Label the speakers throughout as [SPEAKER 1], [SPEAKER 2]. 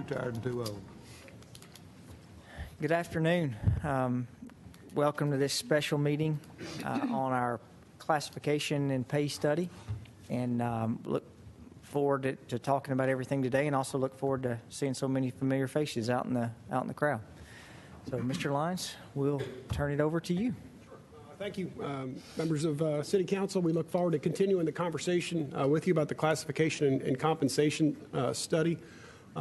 [SPEAKER 1] tired and too old.
[SPEAKER 2] Good afternoon. Welcome to this special meeting on our classification and pay study, and look forward to talking about everything today, and also look forward to seeing so many familiar faces out in the crowd. So, Mr. Lyons, we'll turn it over to you.
[SPEAKER 3] Thank you, members of City Council. We look forward to continuing the conversation with you about the classification and compensation study.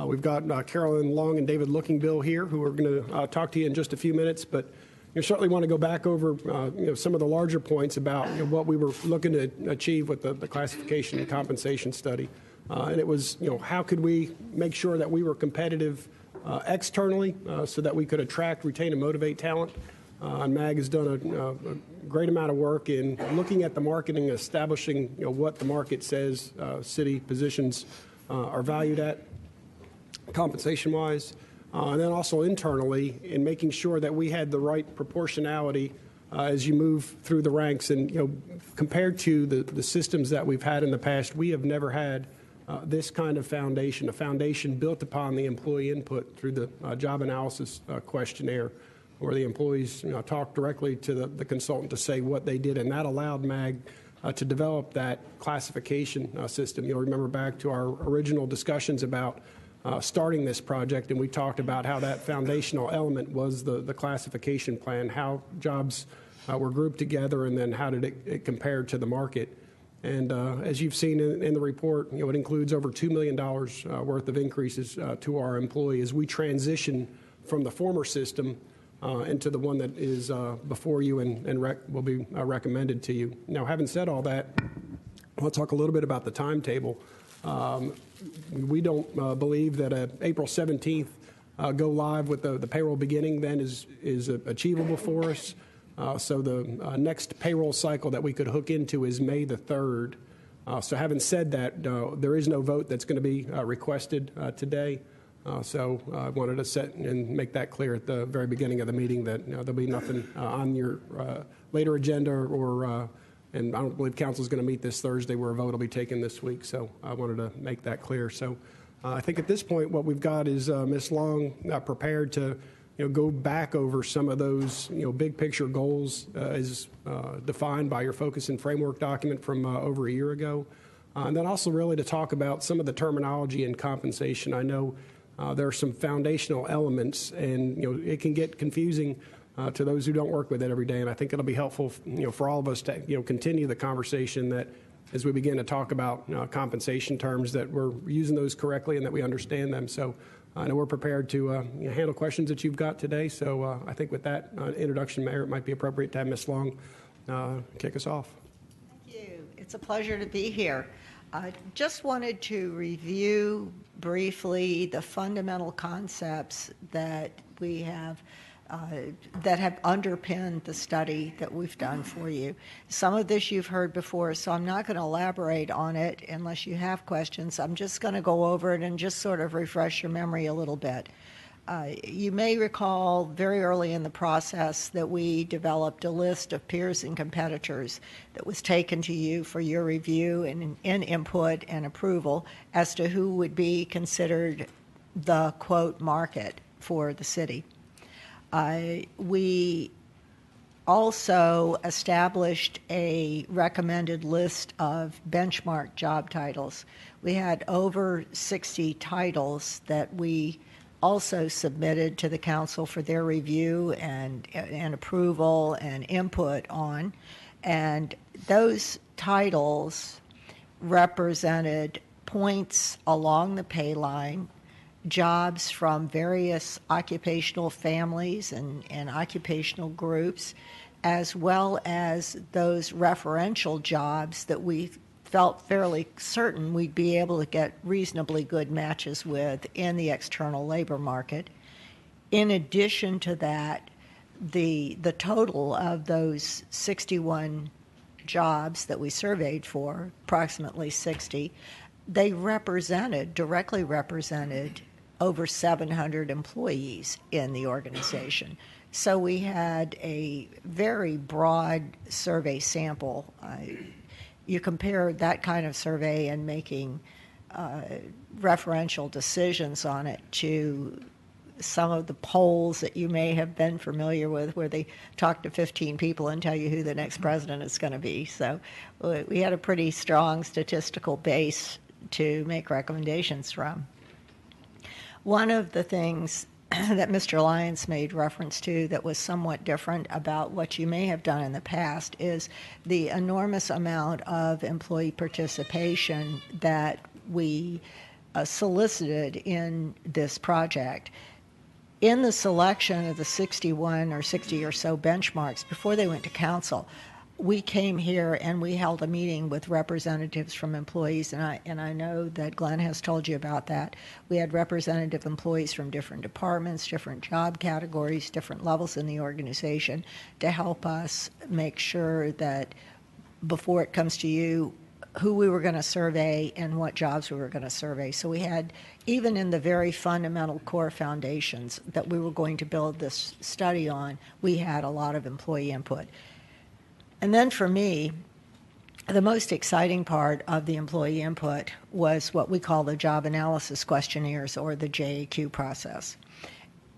[SPEAKER 3] We've got Carolyn Long and David Lookingbill here, who are going to talk to you in just a few minutes. But you certainly want to go back over some of the larger points about what we were looking to achieve with the classification and compensation study. And it was, how could we make sure that we were competitive externally so that we could attract, retain, and motivate talent. And MAG has done a great amount of work in looking at the market and establishing what the market says city positions are valued at compensation-wise, and then also internally in making sure that we had the right proportionality as you move through the ranks. And compared to the systems that we've had in the past, we have never had this kind of foundation, a foundation built upon the employee input through the job analysis questionnaire, where the employees talk directly to the consultant to say what they did, and that allowed MAG to develop that classification system. You'll remember back to our original discussions about starting this project, and we talked about how that foundational element was the classification plan, how jobs were grouped together, and then how did it compare to the market. And as you've seen in the report, it includes over $2 million worth of increases to our employees as we transition from the former system into the one that is before you and will be recommended to you. Now, having said all that, I'll talk a little bit about the timetable. We don't believe that April 17th go live with the payroll beginning then is achievable for us. So the next payroll cycle that we could hook into is May the 3rd. So having said that, there is no vote that's going to be requested today. So I wanted to set and make that clear at the very beginning of the meeting that there'll be nothing on your later agenda and I don't believe council is going to meet this Thursday where a vote will be taken this week. So I wanted to make that clear. So I think at this point what we've got is Ms. Long prepared to go back over some of those big picture goals as defined by your focus and framework document from over a year ago. And then also really to talk about some of the terminology and compensation. I know there are some foundational elements, and it can get confusing to those who don't work with it every day. And I think it'll be helpful, for all of us to continue the conversation that as we begin to talk about compensation terms, that we're using those correctly and that we understand them. So I know we're prepared to handle questions that you've got today. So I think with that introduction, Mayor, it might be appropriate to have Ms. Long kick us off.
[SPEAKER 4] Thank you. It's a pleasure to be here. I just wanted to review briefly the fundamental concepts that we have that have underpinned the study that we've done for you. Some of this you've heard before, so I'm not going to elaborate on it unless you have questions. I'm just going to go over it and just sort of refresh your memory a little bit. You may recall very early in the process that we developed a list of peers and competitors that was taken to you for your review and input and approval as to who would be considered the, quote, market for the city. We also established a recommended list of benchmark job titles. We had over 60 titles that we also submitted to the council for their review and approval and input on. And those titles represented points along the pay line, jobs from various occupational families and occupational groups, as well as those referential jobs that we felt fairly certain we'd be able to get reasonably good matches with in the external labor market. In addition to that, the total of those 61 jobs that we surveyed for, approximately 60, they directly represented over 700 employees in the organization. So we had a very broad survey sample. You compare that kind of survey and making referential decisions on it to some of the polls that you may have been familiar with, where they talk to 15 people and tell you who the next president is going to be. So we had a pretty strong statistical base to make recommendations from. One of the things that Mr. Lyons made reference to that was somewhat different about what you may have done in the past is the enormous amount of employee participation that we solicited in this project. In the selection of the 61 or 60 or so benchmarks, before they went to council, we came here and we held a meeting with representatives from employees, and I know that Glenn has told you about that. We had representative employees from different departments, different job categories, different levels in the organization to help us make sure that before it comes to you, who we were going to survey and what jobs we were going to survey. So we had, even in the very fundamental core foundations that we were going to build this study on, we had a lot of employee input. And then for me, the most exciting part of the employee input was what we call the job analysis questionnaires, or the JAQ process.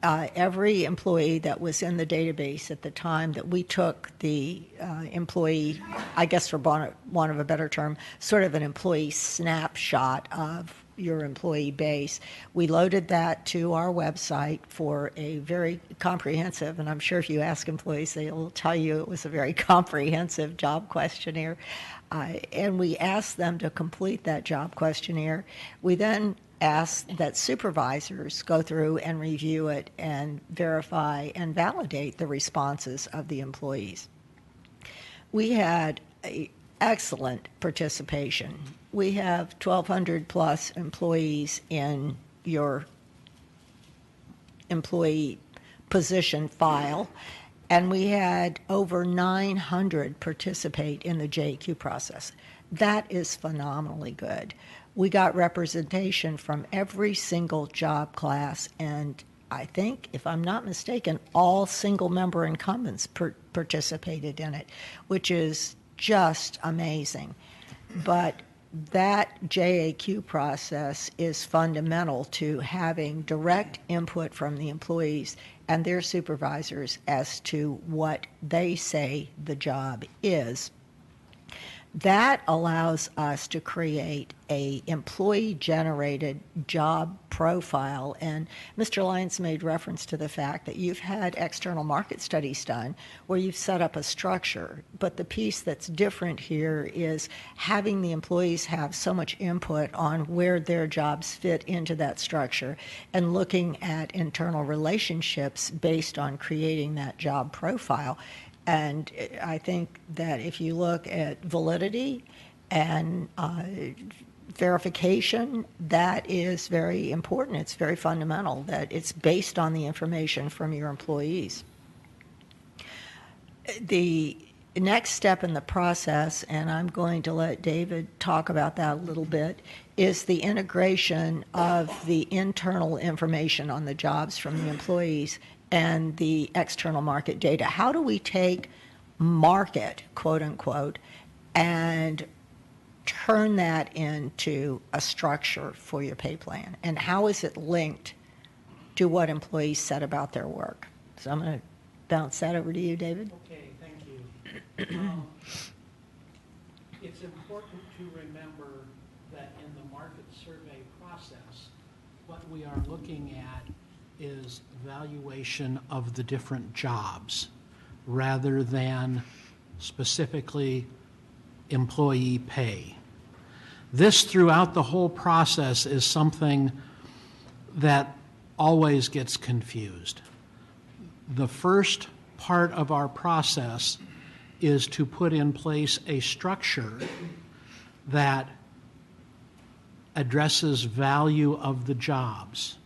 [SPEAKER 4] Every employee that was in the database at the time that we took the employee, I guess for want of a better term, sort of an employee snapshot of your employee base. We loaded that to our website for a very comprehensive, and I'm sure if you ask employees, they will tell you it was a very comprehensive job questionnaire. And we asked them to complete that job questionnaire. We then asked that supervisors go through and review it and verify and validate the responses of the employees. We had excellent participation. We have 1,200 plus employees in your employee position file, and we had over 900 participate in the JAQ process. That is phenomenally good. We got representation from every single job class, and I think, if I'm not mistaken, all single-member incumbents participated in it, which is just amazing. But that JAQ process is fundamental to having direct input from the employees and their supervisors as to what they say the job is. That allows us to create a employee-generated job profile. And Mr. Lyons made reference to the fact that you've had external market studies done where you've set up a structure. But the piece that's different here is having the employees have so much input on where their jobs fit into that structure and looking at internal relationships based on creating that job profile. And I think that if you look at validity and verification, that is very important. It's very fundamental that it's based on the information from your employees. The next step in the process, and I'm going to let David talk about that a little bit, is the integration of the internal information on the jobs from the employees and the external market data. How do we take market, quote unquote, and turn that into a structure for your pay plan? And how is it linked to what employees said about their work? So I'm going to bounce that over to you, David.
[SPEAKER 1] Okay, thank you. It's important to remember that in the market survey process, what we are looking at is valuation of the different jobs rather than specifically employee pay. This throughout the whole process is something that always gets confused. The first part of our process is to put in place a structure that addresses value of the jobs.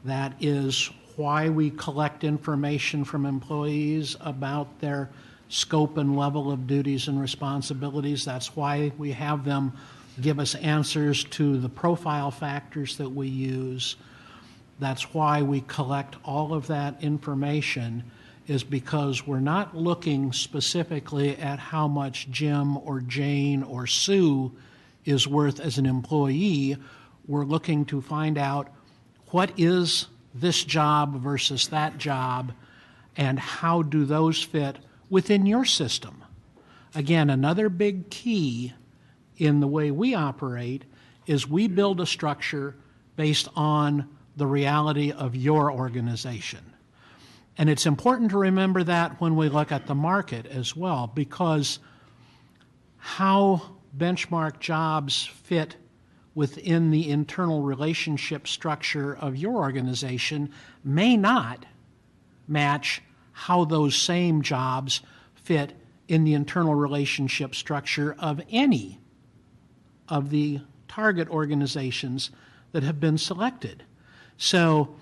[SPEAKER 1] That is why we collect information from employees about their scope and level of duties and responsibilities. That's why we have them give us answers to the profile factors that we use. That's why we collect all of that information, is because we're not looking specifically at how much Jim or Jane or Sue is worth as an employee. we're looking to find out what is this job versus that job, and how do those fit within your system. Again, another big key in the way we operate is we build a structure based on the reality of your organization. And it's important to remember that when we look at the market as well, because how benchmark jobs fit within the internal relationship structure of your organization may not match how those same jobs fit in the internal relationship structure of any of the target organizations that have been selected. So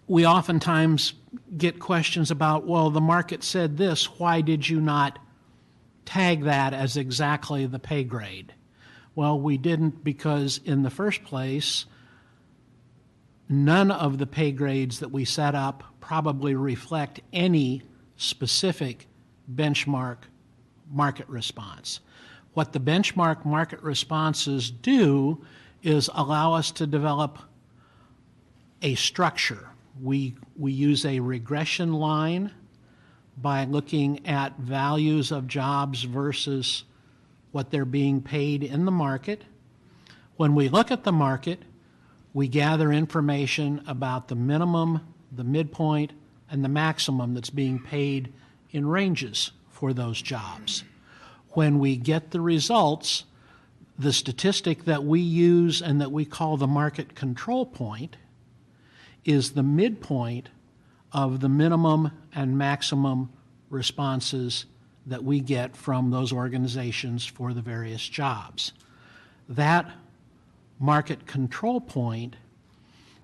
[SPEAKER 1] we oftentimes get questions about, well, the market said this, why did you not tag that as exactly the pay grade? Well, we didn't because in the first place, none of the pay grades that we set up probably reflect any specific benchmark market response. What the benchmark market responses do is allow us to develop a structure. We use a regression line by looking at values of jobs versus what they're being paid in the market. When we look at the market, we gather information about the minimum, the midpoint, and the maximum that's being paid in ranges for those jobs. When we get the results, the statistic that we use and that we call the market control point is the midpoint of the minimum and maximum responses that we get from those organizations for the various jobs. That market control point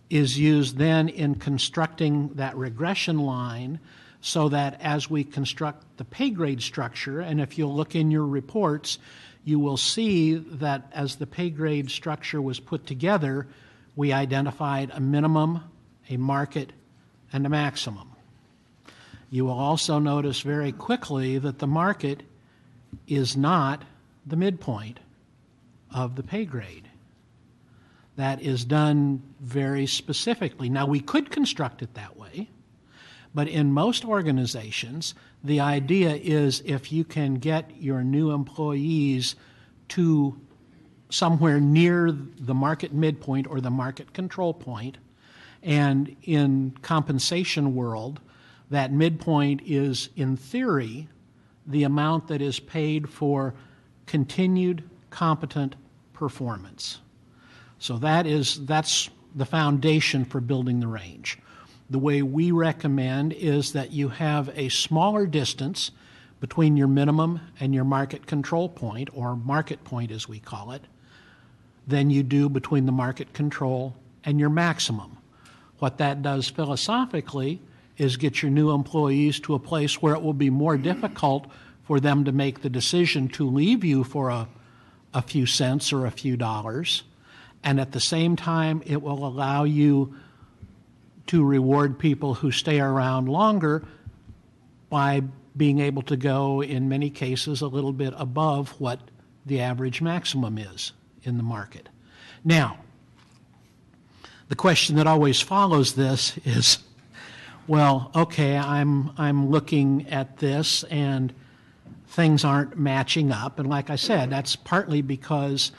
[SPEAKER 1] is used then in constructing that regression line so that as we construct the pay grade structure, and if you'll look in your reports, you will see that as the pay grade structure was put together, we identified a minimum, a market, and a maximum. You will also notice very quickly that the market is not the midpoint of the pay grade. That is done very specifically. Now, we could construct it that way, but in most organizations, the idea is if you can get your new employees to somewhere near the market midpoint or the market control point, and in compensation world, that midpoint is, in theory, the amount that is paid for continued competent performance. So that's the foundation for building the range. The way we recommend is that you have a smaller distance between your minimum and your market control point, or market point as we call it, than you do between the market control and your maximum. What that does philosophically is get your new employees to a place where it will be more difficult for them to make the decision to leave you for a few cents or a few dollars. And at the same time, it will allow you to reward people who stay around longer by being able to go, in many cases, a little bit above what the average maximum is in the market. Now, the question that always follows this is, well, okay, I'm looking at this and things aren't matching up. And like I said, that's partly because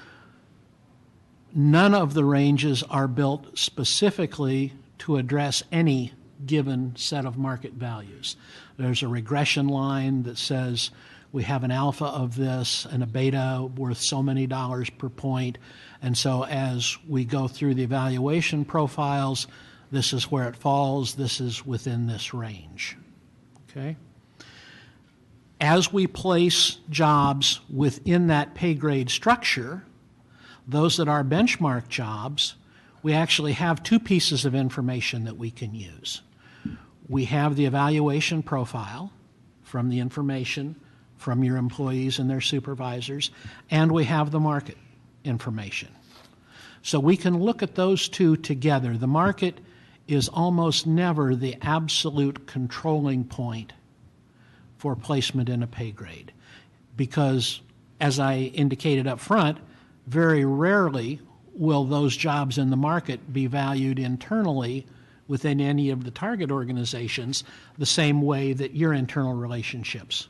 [SPEAKER 1] none of the ranges are built specifically to address any given set of market values. There's a regression line that says we have an alpha of this and a beta worth so many dollars per point. And so as we go through the evaluation profiles, this is where it falls, this is within this range. Okay? As we place jobs within that pay grade structure, those that are benchmark jobs, we actually have two pieces of information that we can use. We have the evaluation profile from the information from your employees and their supervisors, and we have the market information. So we can look at those two together. The market is almost never the absolute controlling point for placement in a pay grade because, as I indicated up front, very rarely will those jobs in the market be valued internally within any of the target organizations the same way that your internal relationships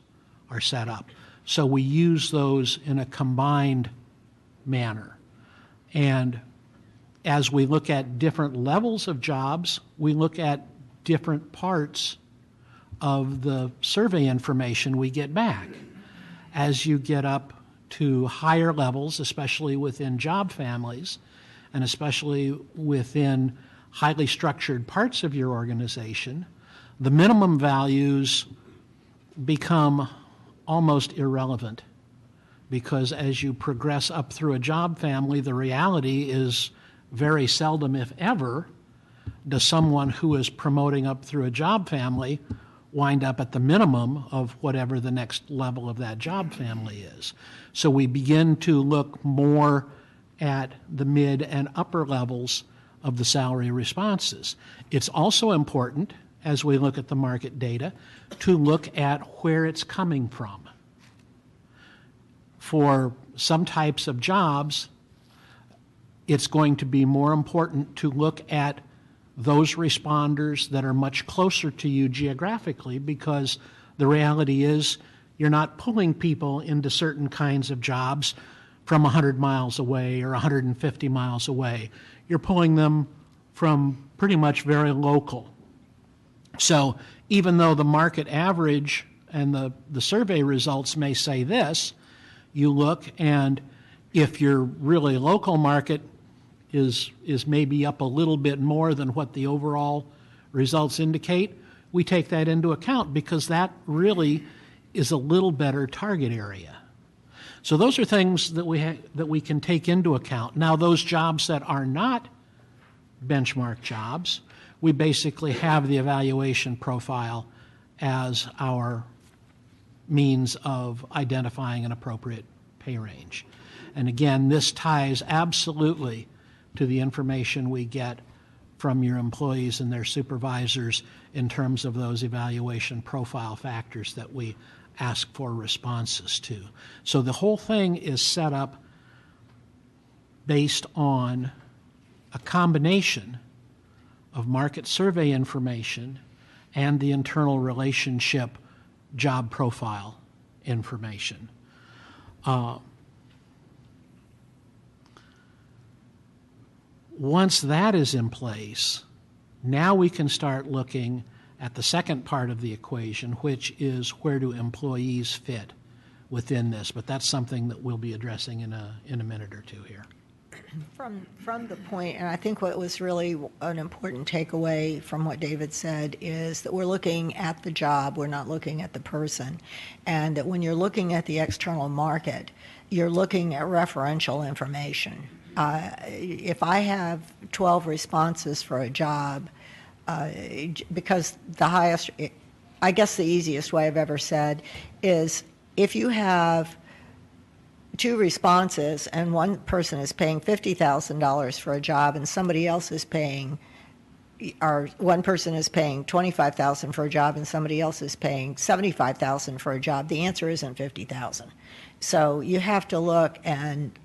[SPEAKER 1] are set up. So we use those in a combined manner. And as we look at different levels of jobs, we look at different parts of the survey information we get back. As you get up to higher levels, especially within job families, and especially within highly structured parts of your organization, the minimum values become almost irrelevant, because as you progress up through a job family, the reality is very seldom, if ever, does someone who is promoting up through a job family wind up at the minimum of whatever the next level of that job family is. So we begin to look more at the mid and upper levels of the salary responses. It's also important, as we look at the market data, to look at where it's coming from. For some types of jobs, it's going to be more important to look at those responders that are much closer to you geographically, because the reality is you're not pulling people into certain kinds of jobs from 100 miles away or 150 miles away. You're pulling them from pretty much very local. So even though the market average and the survey results may say this, you look, and if your really local market is maybe up a little bit more than what the overall results indicate, we take that into account, because that really is a little better target area. So those are things that we can take into account. Now, those jobs that are not benchmark jobs, we basically have the evaluation profile as our means of identifying an appropriate pay range. And again, this ties absolutely to the information we get from your employees and their supervisors in terms of those evaluation profile factors that we ask for responses to. So the whole thing is set up based on a combination of market survey information and the internal relationship job profile information. Once that is in place, now we can start looking at the second part of the equation, which is where do employees fit within this. But that's something that we'll be addressing in a minute or two here.
[SPEAKER 4] From the point, and I think what was really an important takeaway from what David said is that we're looking at the job, we're not looking at the person, and that when you're looking at the external market, you're looking at referential information. If I have 12 responses for a job, because the highest, I guess the easiest way I've ever said is if you have 2 responses and one person is paying $50,000 for a job and somebody else is paying, or one person is paying $25,000 for a job and somebody else is paying $75,000 for a job, the answer isn't $50,000. So you have to look and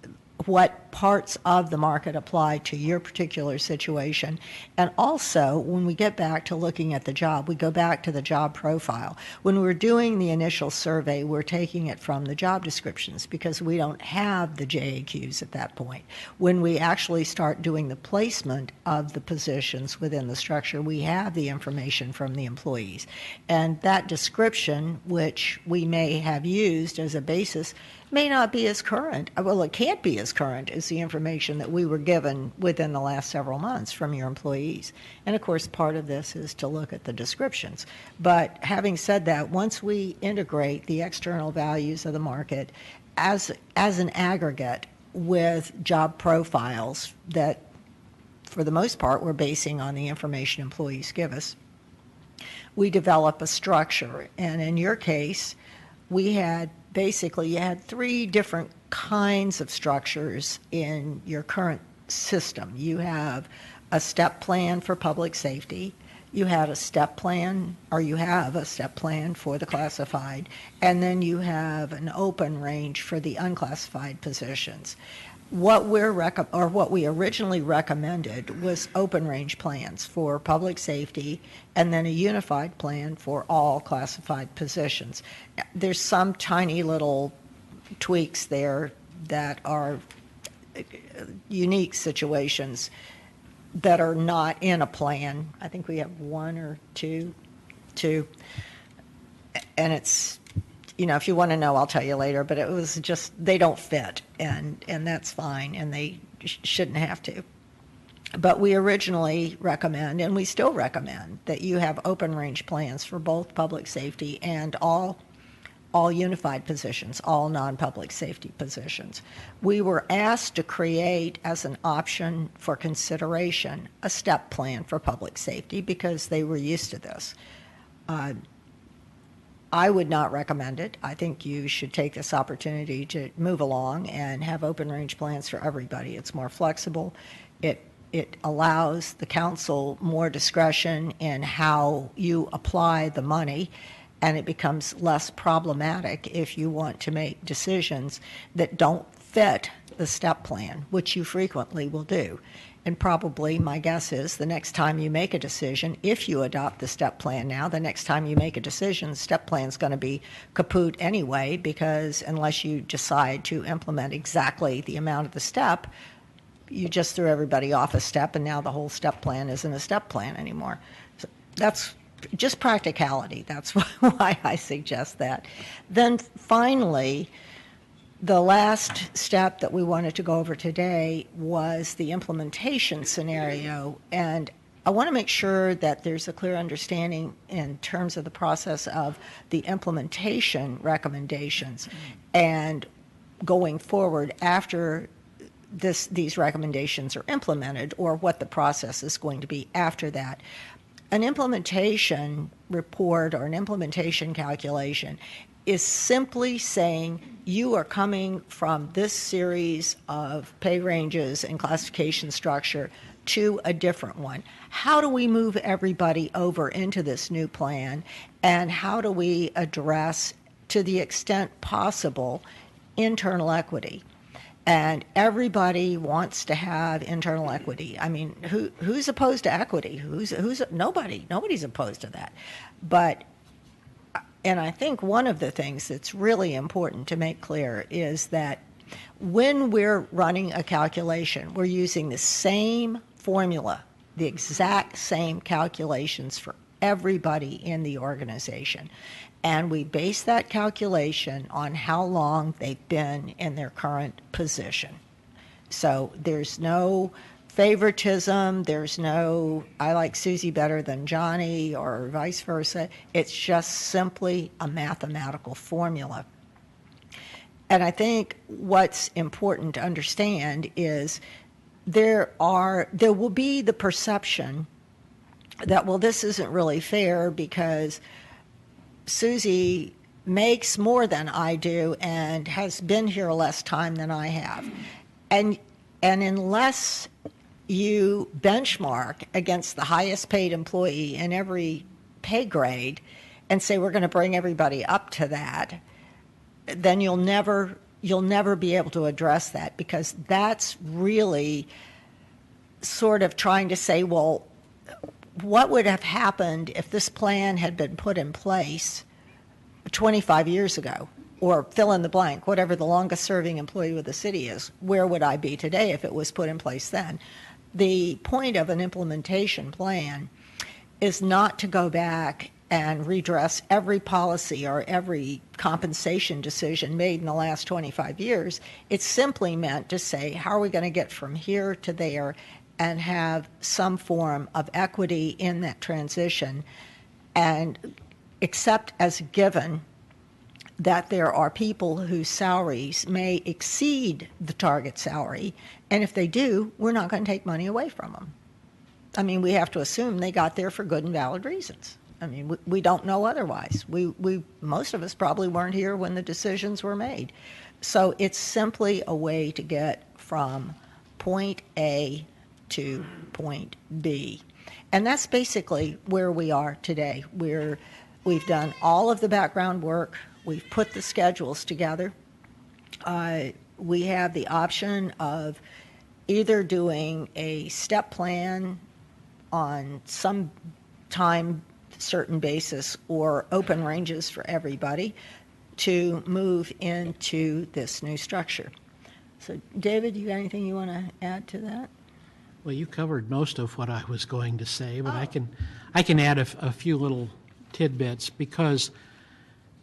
[SPEAKER 4] what parts of the market apply to your particular situation. And also, when we get back to looking at the job, we go back to the job profile. When we're doing the initial survey, we're taking it from the job descriptions because we don't have the JAQs at that point. When we actually start doing the placement of the positions within the structure, we have the information from the employees. And that description, which we may have used as a basis, may not be as current. Well, it can't be as current as the information that we were given within the last several months from your employees. And of course, part of this is to look at the descriptions. But having said that, once we integrate the external values of the market as an aggregate with job profiles that, for the most part, we're basing on the information employees give us, we develop a structure. And in your case, we had basically, you had 3 different kinds of structures in your current system. You have a step plan for public safety, you had a step plan, or you have a step plan for the classified, and then you have an open range for the unclassified positions. What what we originally recommended was open range plans for public safety, and then a unified plan for all classified positions. There's some tiny little tweaks there that are unique situations that are not in a plan. I think we have one or two, and it's, if you want to know, I'll tell you later, but it was just, they don't fit, and that's fine, and they shouldn't have to. But we originally recommend, and we still recommend, that you have open range plans for both public safety and all unified positions, all non-public safety positions. We were asked to create, as an option for consideration, a step plan for public safety because they were used to this. I would not recommend it. I think you should take this opportunity to move along and have open range plans for everybody. It's more flexible. It allows the council more discretion in how you apply the money, and it becomes less problematic if you want to make decisions that don't fit the step plan, which you frequently will do. And probably, my guess is, the next time you make a decision, if you adopt the step plan now, the next time you make a decision, the step plan is going to be kaput anyway, because unless you decide to implement exactly the amount of the step, you just threw everybody off a step, and now the whole step plan isn't a step plan anymore. So that's just practicality. That's why I suggest that. Then finally, the last step that we wanted to go over today was the implementation scenario, and I want to make sure that there's a clear understanding in terms of the process of the implementation recommendations and going forward after these recommendations are implemented, or what the process is going to be after that. An implementation report or an implementation calculation is simply saying you are coming from this series of pay ranges and classification structure to a different one. How do we move everybody over into this new plan, and how do we address, to the extent possible, internal equity? And everybody wants to have internal equity. I mean, who's opposed to equity? Nobody's opposed to that. And I think one of the things that's really important to make clear is that when we're running a calculation, we're using the same formula, the exact same calculations for everybody in the organization. And we base that calculation on how long they've been in their current position. So there's no favoritism, there's no, I like Susie better than Johnny, or vice versa. It's just simply a mathematical formula. And I think what's important to understand is there will be the perception that, well, this isn't really fair because Susie makes more than I do and has been here less time than I have. And unless you benchmark against the highest paid employee in every pay grade and say we're going to bring everybody up to that, then you'll never be able to address that, because that's really sort of trying to say, well, what would have happened if this plan had been put in place 25 years ago, or fill in the blank, whatever the longest serving employee with the city is, where would I be today if it was put in place then? The point of an implementation plan is not to go back and redress every policy or every compensation decision made in the last 25 years. It's simply meant to say, how are we going to get from here to there and have some form of equity in that transition, and accept as a given that there are people whose salaries may exceed the target salary, and if they do, we're not going to take money away from them. I mean, we have to assume they got there for good and valid reasons. I mean, we don't know otherwise. Most of us probably weren't here when the decisions were made. So it's simply a way to get from point A to point B. And that's basically where we are today. We've done all of the background work. We've put the schedules together. We have the option of either doing a step plan on some time certain basis or open ranges for everybody to move into this new structure. So, David, you got anything you want to add to that?
[SPEAKER 1] Well, you covered most of what I was going to say, but I can add a few little tidbits because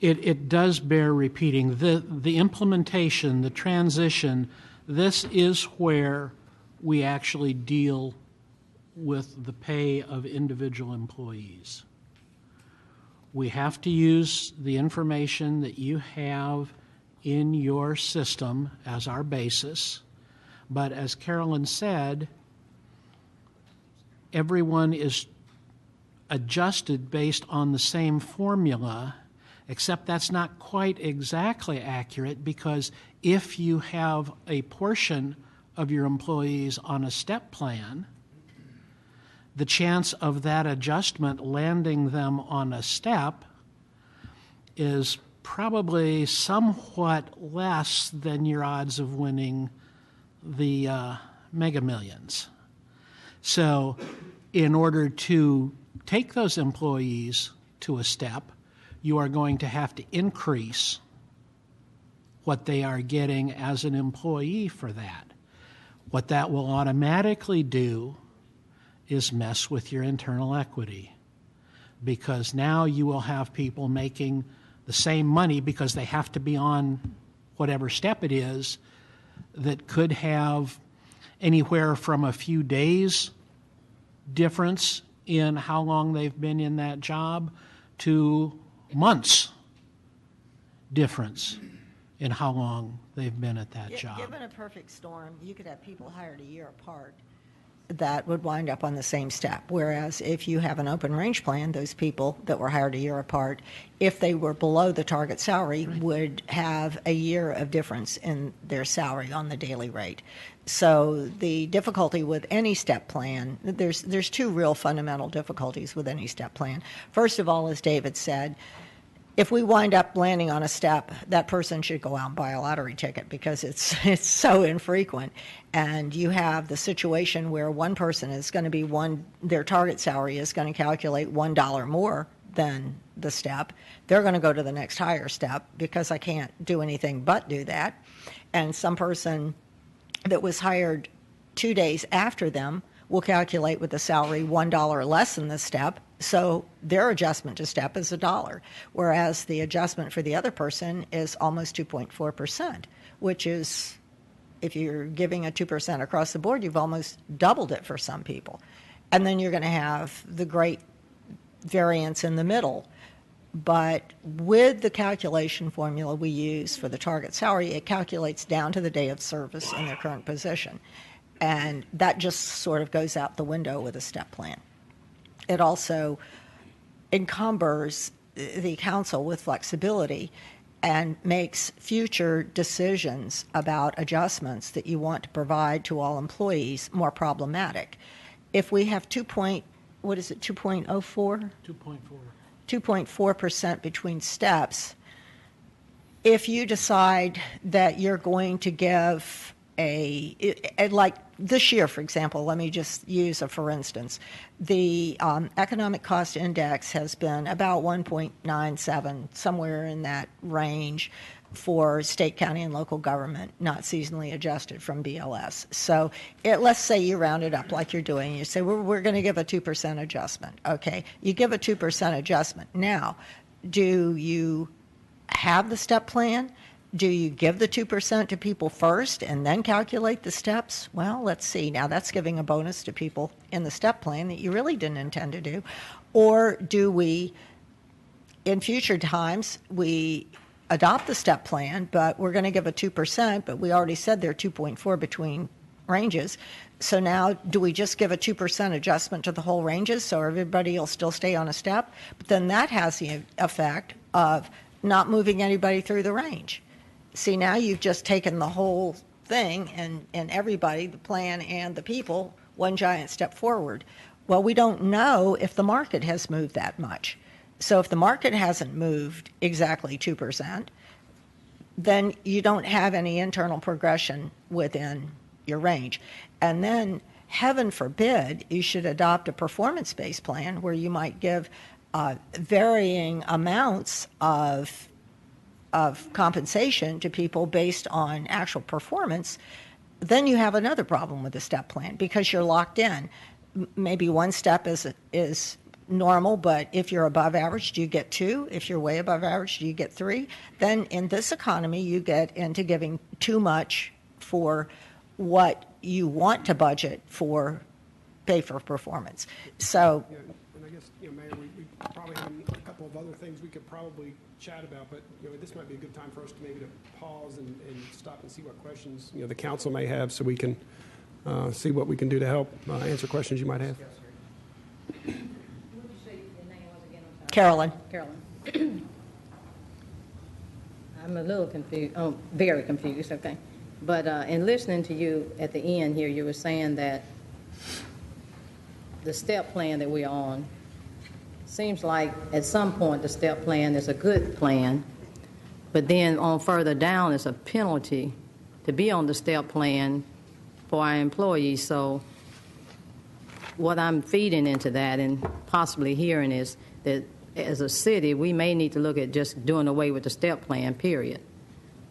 [SPEAKER 1] it does bear repeating. The implementation, the transition, this is where we actually deal with the pay of individual employees. We have to use the information that you have in your system as our basis, but as Carolyn said, everyone is adjusted based on the same formula, except that's not quite exactly accurate because if you have a portion of your employees on a step plan, the chance of that adjustment landing them on a step is probably somewhat less than your odds of winning the Mega Millions. So in order to take those employees to a step, you are going to have to increase what they are getting as an employee for that. What that will automatically do is mess with your internal equity, because now you will have people making the same money because they have to be on whatever step it is that could have anywhere from a few days difference in how long they've been in that job to months difference in how long they've been at that job.
[SPEAKER 4] Given a perfect storm, you could have people hired a year apart that would wind up on the same step. Whereas if you have an open range plan, those people that were hired a year apart, if they were below the target salary, would have a year of difference in their salary on the daily rate. So the difficulty with any step plan, there's two real fundamental difficulties with any step plan. First of all, as David said, if we wind up landing on a step, that person should go out and buy a lottery ticket because it's so infrequent. And you have the situation where one person is going to be their target salary is going to calculate $1 more than the step. They're going to go to the next higher step because I can't do anything but do that. And some person that was hired 2 days after them will calculate with the salary $1 less than the step, so their adjustment to step is $1, whereas the adjustment for the other person is almost 2.4%, which is, if you're giving a 2% across the board, you've almost doubled it for some people. And then you're going to have the great variance in the middle. But with the calculation formula we use for the target salary, it calculates down to the day of service in their current position. And that just sort of goes out the window with a step plan. It also encumbers the council with flexibility and makes future decisions about adjustments that you want to provide to all employees more problematic. If we have 2.04?
[SPEAKER 1] 2.4.
[SPEAKER 4] 2.4% between steps, if you decide that you're going to give like this year, for example, let me just use a for instance, the economic cost index has been about 1.97, somewhere in that range for state, county, and local government, not seasonally adjusted from BLS. So let's say you round it up like you're doing. You say, we're going to give a 2% adjustment. Okay, you give a 2% adjustment. Now, do you have the step plan? Do you give the 2% to people first and then calculate the steps? Well, let's see. Now, that's giving a bonus to people in the step plan that you really didn't intend to do. Or do we, in future times, we adopt the step plan, but we're going to give a 2%, but we already said they're 2.4 between ranges. So now, do we just give a 2% adjustment to the whole ranges so everybody will still stay on a step? But then that has the effect of not moving anybody through the range. See, now you've just taken the whole thing and everybody, the plan and the people, one giant step forward. Well, we don't know if the market has moved that much. So if the market hasn't moved exactly 2%, then you don't have any internal progression within your range. And then, heaven forbid, you should adopt a performance-based plan where you might give varying amounts of compensation to people based on actual performance. Then you have another problem with the step plan because you're locked in. Maybe one step is normal, but if you're above average, do you get 2? If you're way above average, do you get 3? Then in this economy, you get into giving too much for what you want to budget for pay for performance. So,
[SPEAKER 3] Yeah, and I guess, Mayor, we probably have a couple of other things we could probably chat about, but this might be a good time for us to maybe to pause and stop and see what questions the council may have, so we can see what we can do to help answer questions you might have.
[SPEAKER 4] Carolyn.
[SPEAKER 5] I'm a little confused, very confused, okay. But in listening to you at the end here, you were saying that the step plan that we're on, seems like at some point the step plan is a good plan, but then on further down it's a penalty to be on the step plan for our employees. So what I'm feeding into that and possibly hearing is that as a city, we may need to look at just doing away with the step plan, period.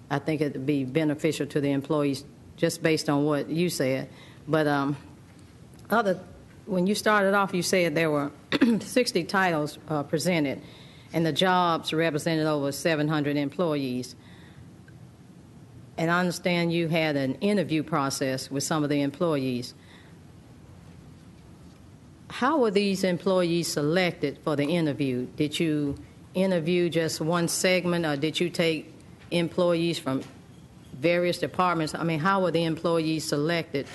[SPEAKER 5] I think it would be beneficial to the employees just based on what you said. But when you started off, you said there were 60 titles presented, and the jobs represented over 700 employees. And I understand you had an interview process with some of the employees. How were these employees selected for the interview? Did you interview just one segment, or did you take employees from various departments? I mean, how were the employees selected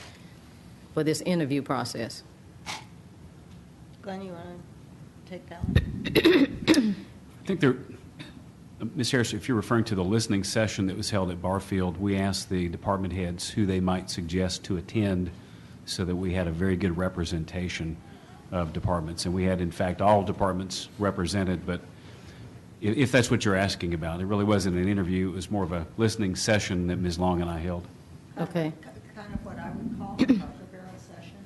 [SPEAKER 5] for this interview process?
[SPEAKER 4] Glenn, you want to take that one?
[SPEAKER 6] I think Ms. Harris, if you're referring to the listening session that was held at Barfield, we asked the department heads who they might suggest to attend so that we had a very good representation of departments. And we had, in fact, all departments represented, but if that's what you're asking about, it really wasn't an interview. It was more of a listening session that Ms. Long and I held.
[SPEAKER 5] Okay.
[SPEAKER 4] Kind of what I would call a Cracker Barrel session.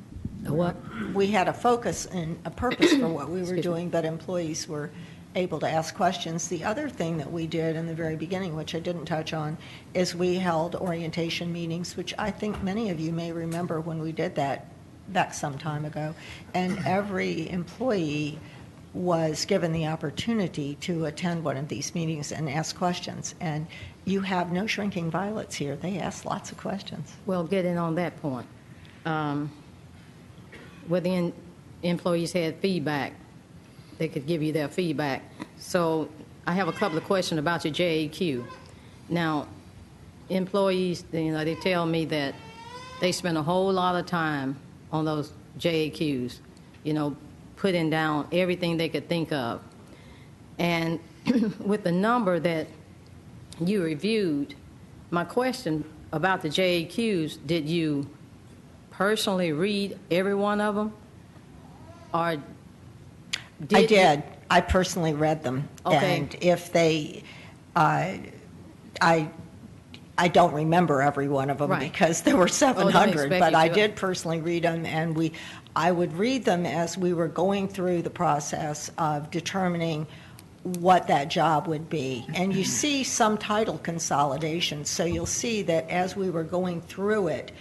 [SPEAKER 5] A what?
[SPEAKER 4] We had a focus and a purpose for what we were
[SPEAKER 5] Excuse me.
[SPEAKER 4] doing, but employees were able to ask questions. The other thing that we did in the very beginning, which I didn't touch on, is we held orientation meetings, which I think many of you may remember when we did that back some time ago. And every employee was given the opportunity to attend one of these meetings and ask questions. And you have no shrinking violets here. They ask lots of questions.
[SPEAKER 5] Well, getting on that point, where the employees had feedback, they could give you their feedback. So I have a couple of questions about your JAQ. Now, employees, they tell me that they spend a whole lot of time on those JAQs, putting down everything they could think of. And with the number that you reviewed, my question about the JAQs, did you personally read every one of them? Or
[SPEAKER 4] I did. I personally read them.
[SPEAKER 5] Okay.
[SPEAKER 4] And if they, I don't remember every one of them
[SPEAKER 5] Right.
[SPEAKER 4] because there were 700,
[SPEAKER 5] expect
[SPEAKER 4] but
[SPEAKER 5] you
[SPEAKER 4] I
[SPEAKER 5] to.
[SPEAKER 4] did personally read them, and I would read them as we were going through the process of determining what that job would be. And you see some title consolidation, so you'll see that as we were going through it,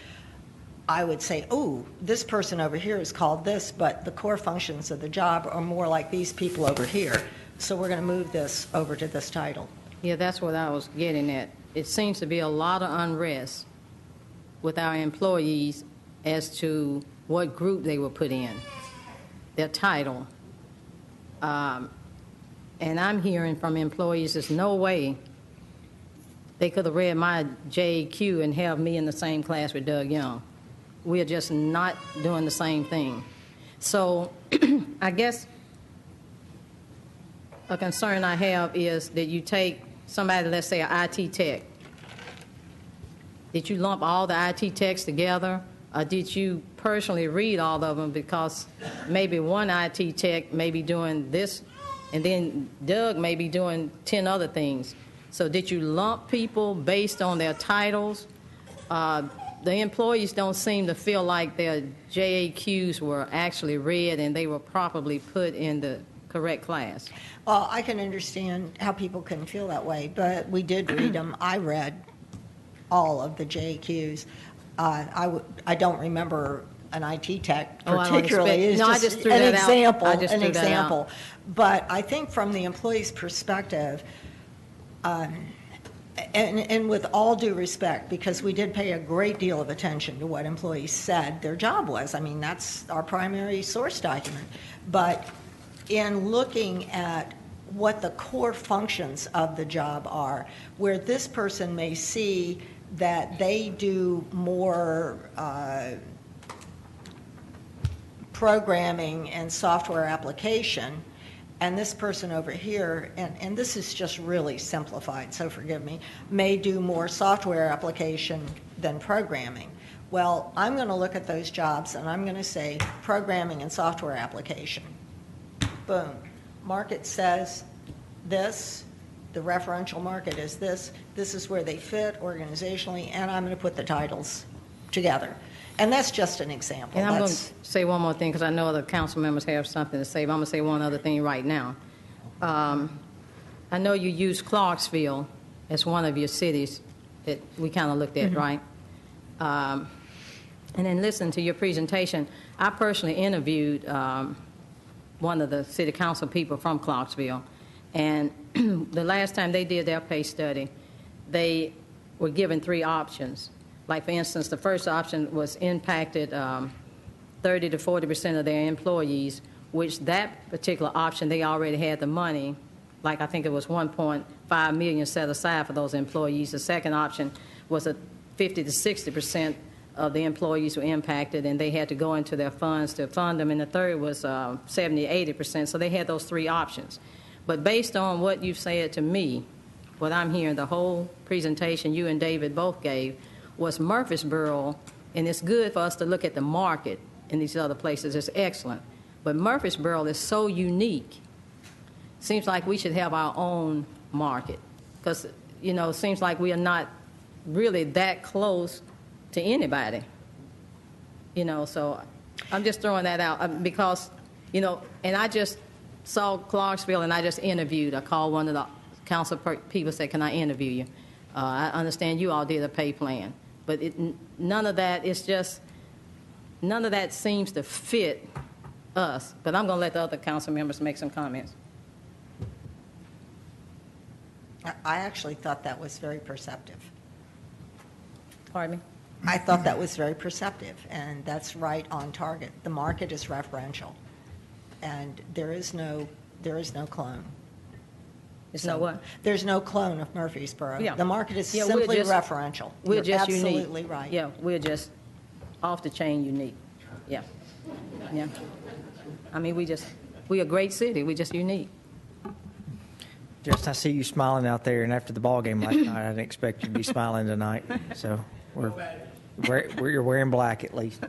[SPEAKER 4] I would say, oh, this person over here is called this, but the core functions of the job are more like these people over here. So we're going to move this over to this title.
[SPEAKER 5] Yeah, that's what I was getting at. It seems to be a lot of unrest with our employees as to what group they were put in, their title. And I'm hearing from employees, there's no way they could have read my JQ and have me in the same class with Doug Young. We are just not doing the same thing. So I guess a concern I have is that you take somebody, let's say an IT tech. Did you lump all the IT techs together Did you personally read all of them? Because maybe one IT tech may be doing this, and then Doug may be doing 10 other things. So did you lump people based on their titles? The employees don't seem to feel like their JAQs were actually read and they were properly put in the correct class.
[SPEAKER 4] Well, I can understand how people can feel that way, but we did read them. I read all of the JAQs. I don't remember an IT tech
[SPEAKER 5] Oh, I wouldn't
[SPEAKER 4] particularly.
[SPEAKER 5] expect-
[SPEAKER 4] It's
[SPEAKER 5] no, I
[SPEAKER 4] just
[SPEAKER 5] just threw
[SPEAKER 4] an
[SPEAKER 5] that out.
[SPEAKER 4] example.
[SPEAKER 5] I just
[SPEAKER 4] An
[SPEAKER 5] threw that out.
[SPEAKER 4] example. But I think from the employee's perspective, and with all due respect, because we did pay a great deal of attention to what employees said their job was. I mean, that's our primary source document. But in looking at what the core functions of the job are, where this person may see that they do more programming and software application, and this person over here, and this is just really simplified, so forgive me, may do more software application than programming. Well, I'm going to look at those jobs and I'm going to say programming and software application. Boom. Market says this, the referential market is this is where they fit organizationally, and I'm going to put the titles together. And that's just an example.
[SPEAKER 5] And I'm going to
[SPEAKER 4] That's-
[SPEAKER 5] say one more thing, because I know other council members have something to say, but I'm going to say one other thing right now. I know you use Clarksville as one of your cities that we kind of looked at, right? And then listening to your presentation, I personally interviewed one of the city council people from Clarksville, and the last time they did their pay study, they were given 3 options. Like, for instance, the first option was impacted 30 to 40% of their employees, which that particular option, they already had the money, like I think it was $1.5 million set aside for those employees. The second option was a 50 to 60% of the employees were impacted, and they had to go into their funds to fund them. And the third was 70, 80%. So they had those 3 options. But based on what you've said to me, what I'm hearing, the whole presentation you and David both gave, was Murfreesboro, and it's good for us to look at the market in these other places. It's excellent. But Murfreesboro is so unique. Seems like we should have our own market, because, you know, it seems like we are not really that close to anybody. You know, so I'm just throwing that out because, you know, and I just saw Clarksville and I just interviewed. I called one of the council people, said, can I interview you? I understand you all did a pay plan. But none of that, it's just, none of that seems to fit us. But I'm going to let the other council members make some comments.
[SPEAKER 4] I actually thought that was very perceptive.
[SPEAKER 5] Pardon me?
[SPEAKER 4] I thought that was very perceptive, and that's right on target. The market is referential, and there is no clone.
[SPEAKER 5] It's not what?
[SPEAKER 4] There's no clone of Murfreesboro.
[SPEAKER 5] Yeah.
[SPEAKER 4] The market is
[SPEAKER 5] Yeah, we're
[SPEAKER 4] simply
[SPEAKER 5] just-
[SPEAKER 4] referential.
[SPEAKER 5] We're
[SPEAKER 4] You're
[SPEAKER 5] just unique.
[SPEAKER 4] absolutely right.
[SPEAKER 5] Yeah, we're just off the chain unique. Yeah. Yeah. I mean, we're a great city. We're just unique.
[SPEAKER 2] Just, I see you smiling out there, and after the ball game last night, I didn't expect you to be smiling tonight. So you're wearing black at least.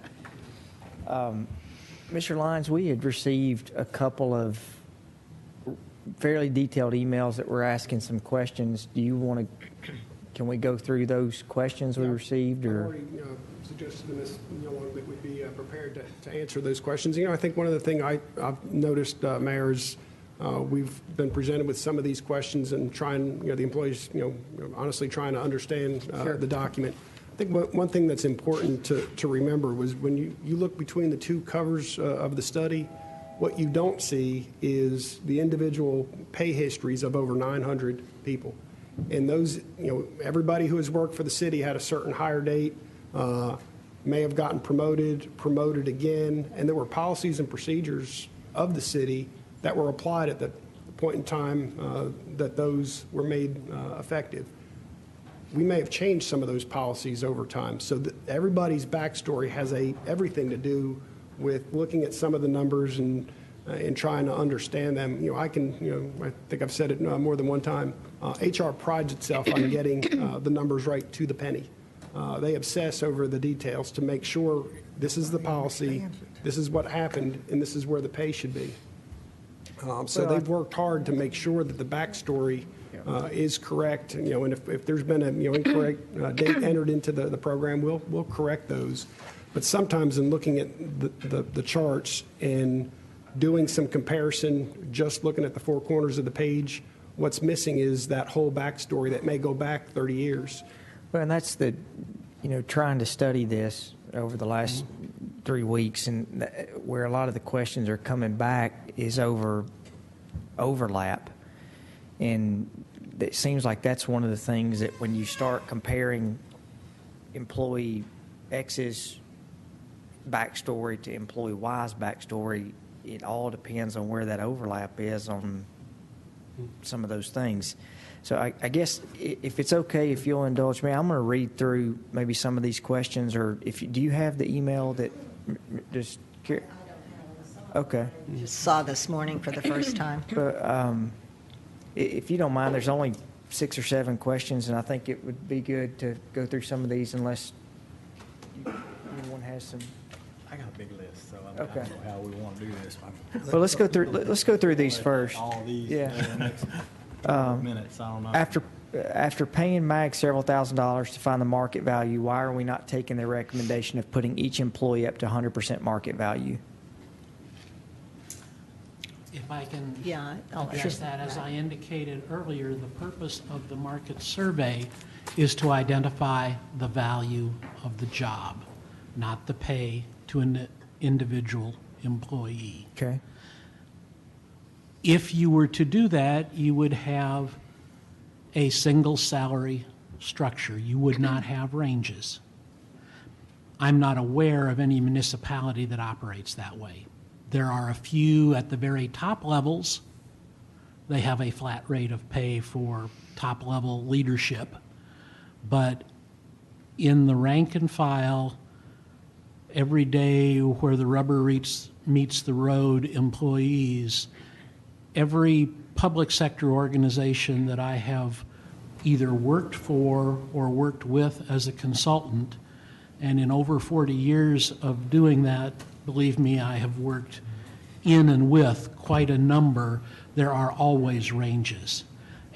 [SPEAKER 2] Mr. Lyons, we had received a couple of fairly detailed emails that were asking some questions. Do you want to? Can we go through those questions we received,
[SPEAKER 3] I've
[SPEAKER 2] or?
[SPEAKER 3] already suggested to Ms. Young that we'd be prepared to answer those questions. You know, I think one of the things I've noticed, Mayor, is we've been presented with some of these questions and trying, the employees, honestly trying to understand the document. I think one thing that's important to remember was when you look between the 2 covers of the study, what you don't see is the individual pay histories of over 900 people. And those, everybody who has worked for the city had a certain hire date, may have gotten promoted again, and there were policies and procedures of the city that were applied at the point in time that those were made effective. We may have changed some of those policies over time, so that everybody's backstory has everything to do with looking at some of the numbers and trying to understand them. I think I've said it more than one time. HR prides itself on getting the numbers right to the penny. They obsess over the details to make sure this is the policy, this is what happened, and this is where the pay should be. So they've worked hard to make sure that the backstory is correct, and if there's been a, incorrect date entered into the program, we'll correct those. But sometimes in looking at the charts and doing some comparison, just looking at the four corners of the page, what's missing is that whole backstory that may go back 30 years.
[SPEAKER 2] Well, and that's trying to study this over the last 3 weeks, and where a lot of the questions are coming back is over overlap. And it seems like that's one of the things that when you start comparing employee X's backstory to employee Y's backstory, it all depends on where that overlap is on some of those things. So I guess if it's okay, if you'll indulge me, I'm going to read through maybe some of these questions, or do you have the email that just? Okay.
[SPEAKER 4] Just saw this morning for the first time.
[SPEAKER 2] But if you don't mind, there's only 6 or 7 questions, and I think it would be good to go through some of these unless anyone has some.
[SPEAKER 7] I got a big list, so I
[SPEAKER 2] Okay.
[SPEAKER 7] don't know how we want to do this one.
[SPEAKER 2] Well, let's go through these first.
[SPEAKER 7] All these
[SPEAKER 2] Yeah.
[SPEAKER 7] in the next minutes, I don't know.
[SPEAKER 2] After paying MAG several $1,000s to find the market value, why are we not taking the recommendation of putting each employee up to 100% market value?
[SPEAKER 1] If I can
[SPEAKER 4] Yeah, I'll
[SPEAKER 1] address
[SPEAKER 4] ask
[SPEAKER 1] that, as I indicated earlier, the purpose of the market survey is to identify the value of the job, not the pay to an individual employee.
[SPEAKER 2] Okay.
[SPEAKER 1] If you were to do that, you would have a single salary structure. You would not have ranges. I'm not aware of any municipality that operates that way. There are a few at the very top levels. They have a flat rate of pay for top-level leadership. But in the rank and file, every day where the rubber meets the road employees, every public sector organization that I have either worked for or worked with as a consultant, and in over 40 years of doing that, believe me, I have worked in and with quite a number, there are always ranges.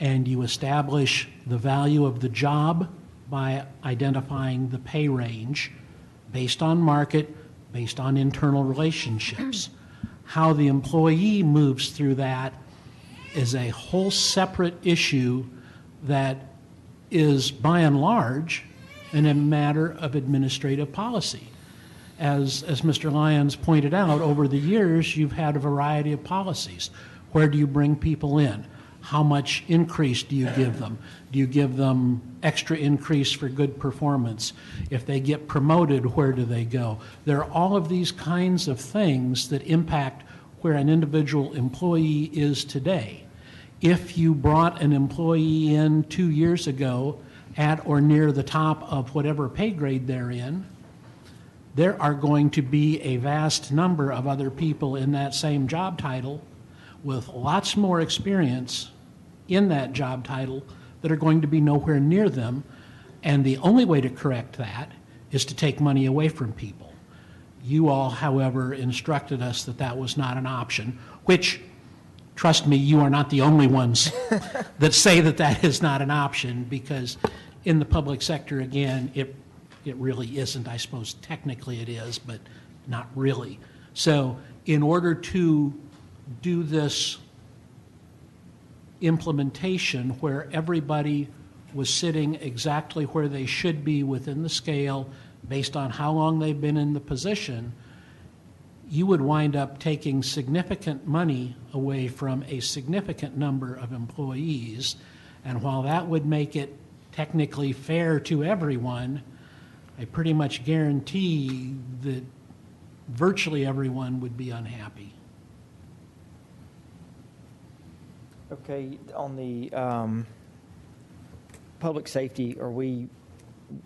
[SPEAKER 1] And you establish the value of the job by identifying the pay range based on market, based on internal relationships. How the employee moves through that is a whole separate issue that is, by and large, a matter of administrative policy. As Mr. Lyons pointed out, over the years, you've had a variety of policies. Where do you bring people in? How much increase do you give them? Do you give them extra increase for good performance? If they get promoted, where do they go? There are all of these kinds of things that impact where an individual employee is today. If you brought an employee in 2 years ago at or near the top of whatever pay grade they're in, there are going to be a vast number of other people in that same job title with lots more experience in that job title that are going to be nowhere near them. And the only way to correct that is to take money away from people. You all, however, instructed us that that was not an option, which, trust me, you are not the only ones that say that that is not an option, because in the public sector, again, it really isn't. I suppose technically it is, but not really. So in order to do this implementation where everybody was sitting exactly where they should be within the scale based on how long they've been in the position, you would wind up taking significant money away from a significant number of employees. And while that would make it technically fair to everyone, I pretty much guarantee that virtually everyone would be unhappy.
[SPEAKER 2] Okay, on the public safety,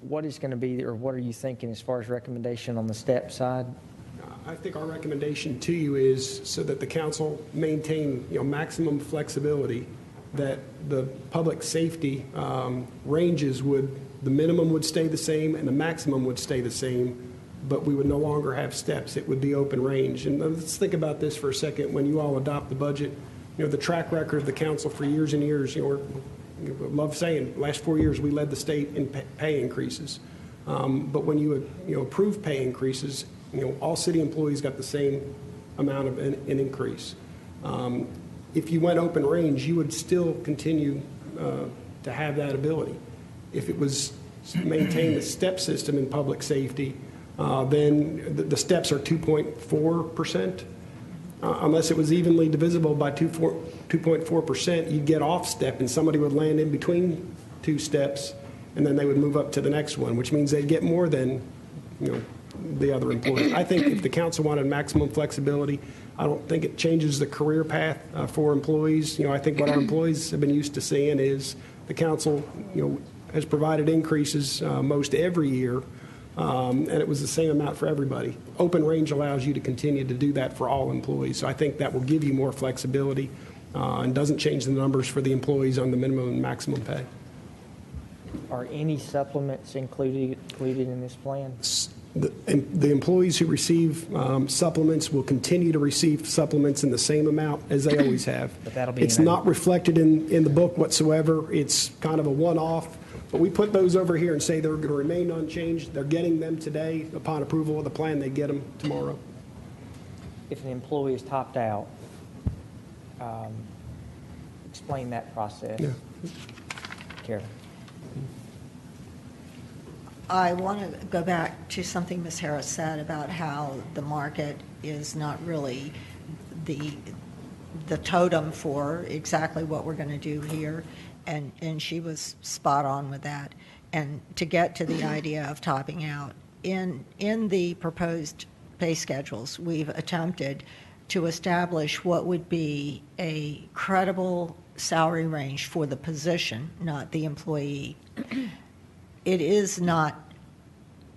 [SPEAKER 2] what is going to be, or what are you thinking as far as recommendation on the STEP side?
[SPEAKER 3] I think our recommendation to you is so that the council maintain, maximum flexibility, that the public safety ranges would the minimum would stay the same and the maximum would stay the same, but we would no longer have steps. It would be open range. And let's think about this for a second. When you all adopt the budget, the track record of the council for years and years, I love saying, last 4 years we led the state in pay increases. But when you approve pay increases, all city employees got the same amount of an increase. If you went open range, you would still continue to have that ability. If it was maintain the step system in public safety, then the steps are 2.4%. Unless it was evenly divisible by 2.4%, you'd get off step and somebody would land in between two steps and then they would move up to the next one, which means they'd get more than the other employees. I think if the council wanted maximum flexibility, I don't think it changes the career path for employees. I think what our employees have been used to seeing is the council has provided increases most every year, and it was the same amount for everybody. Open range allows you to continue to do that for all employees, so I think that will give you more flexibility and doesn't change the numbers for the employees on the minimum and maximum pay.
[SPEAKER 2] Are any supplements included in this plan?
[SPEAKER 3] The employees who receive supplements will continue to receive supplements in the same amount as they always have.
[SPEAKER 2] But that'll be
[SPEAKER 3] it's not reflected in the book whatsoever. It's kind of a one-off. But we put those over here and say they're going to remain unchanged. They're getting them today. Upon approval of the plan, they get them tomorrow.
[SPEAKER 2] If an employee is topped out, explain that process.
[SPEAKER 3] Yeah.
[SPEAKER 2] Karen.
[SPEAKER 4] I want to go back to something Ms. Harris said about how the market is not really the totem for exactly what we're going to do here, and she was spot on with that. And to get to the idea of topping out, in the proposed pay schedules, we've attempted to establish what would be a credible salary range for the position, not the employee. It is not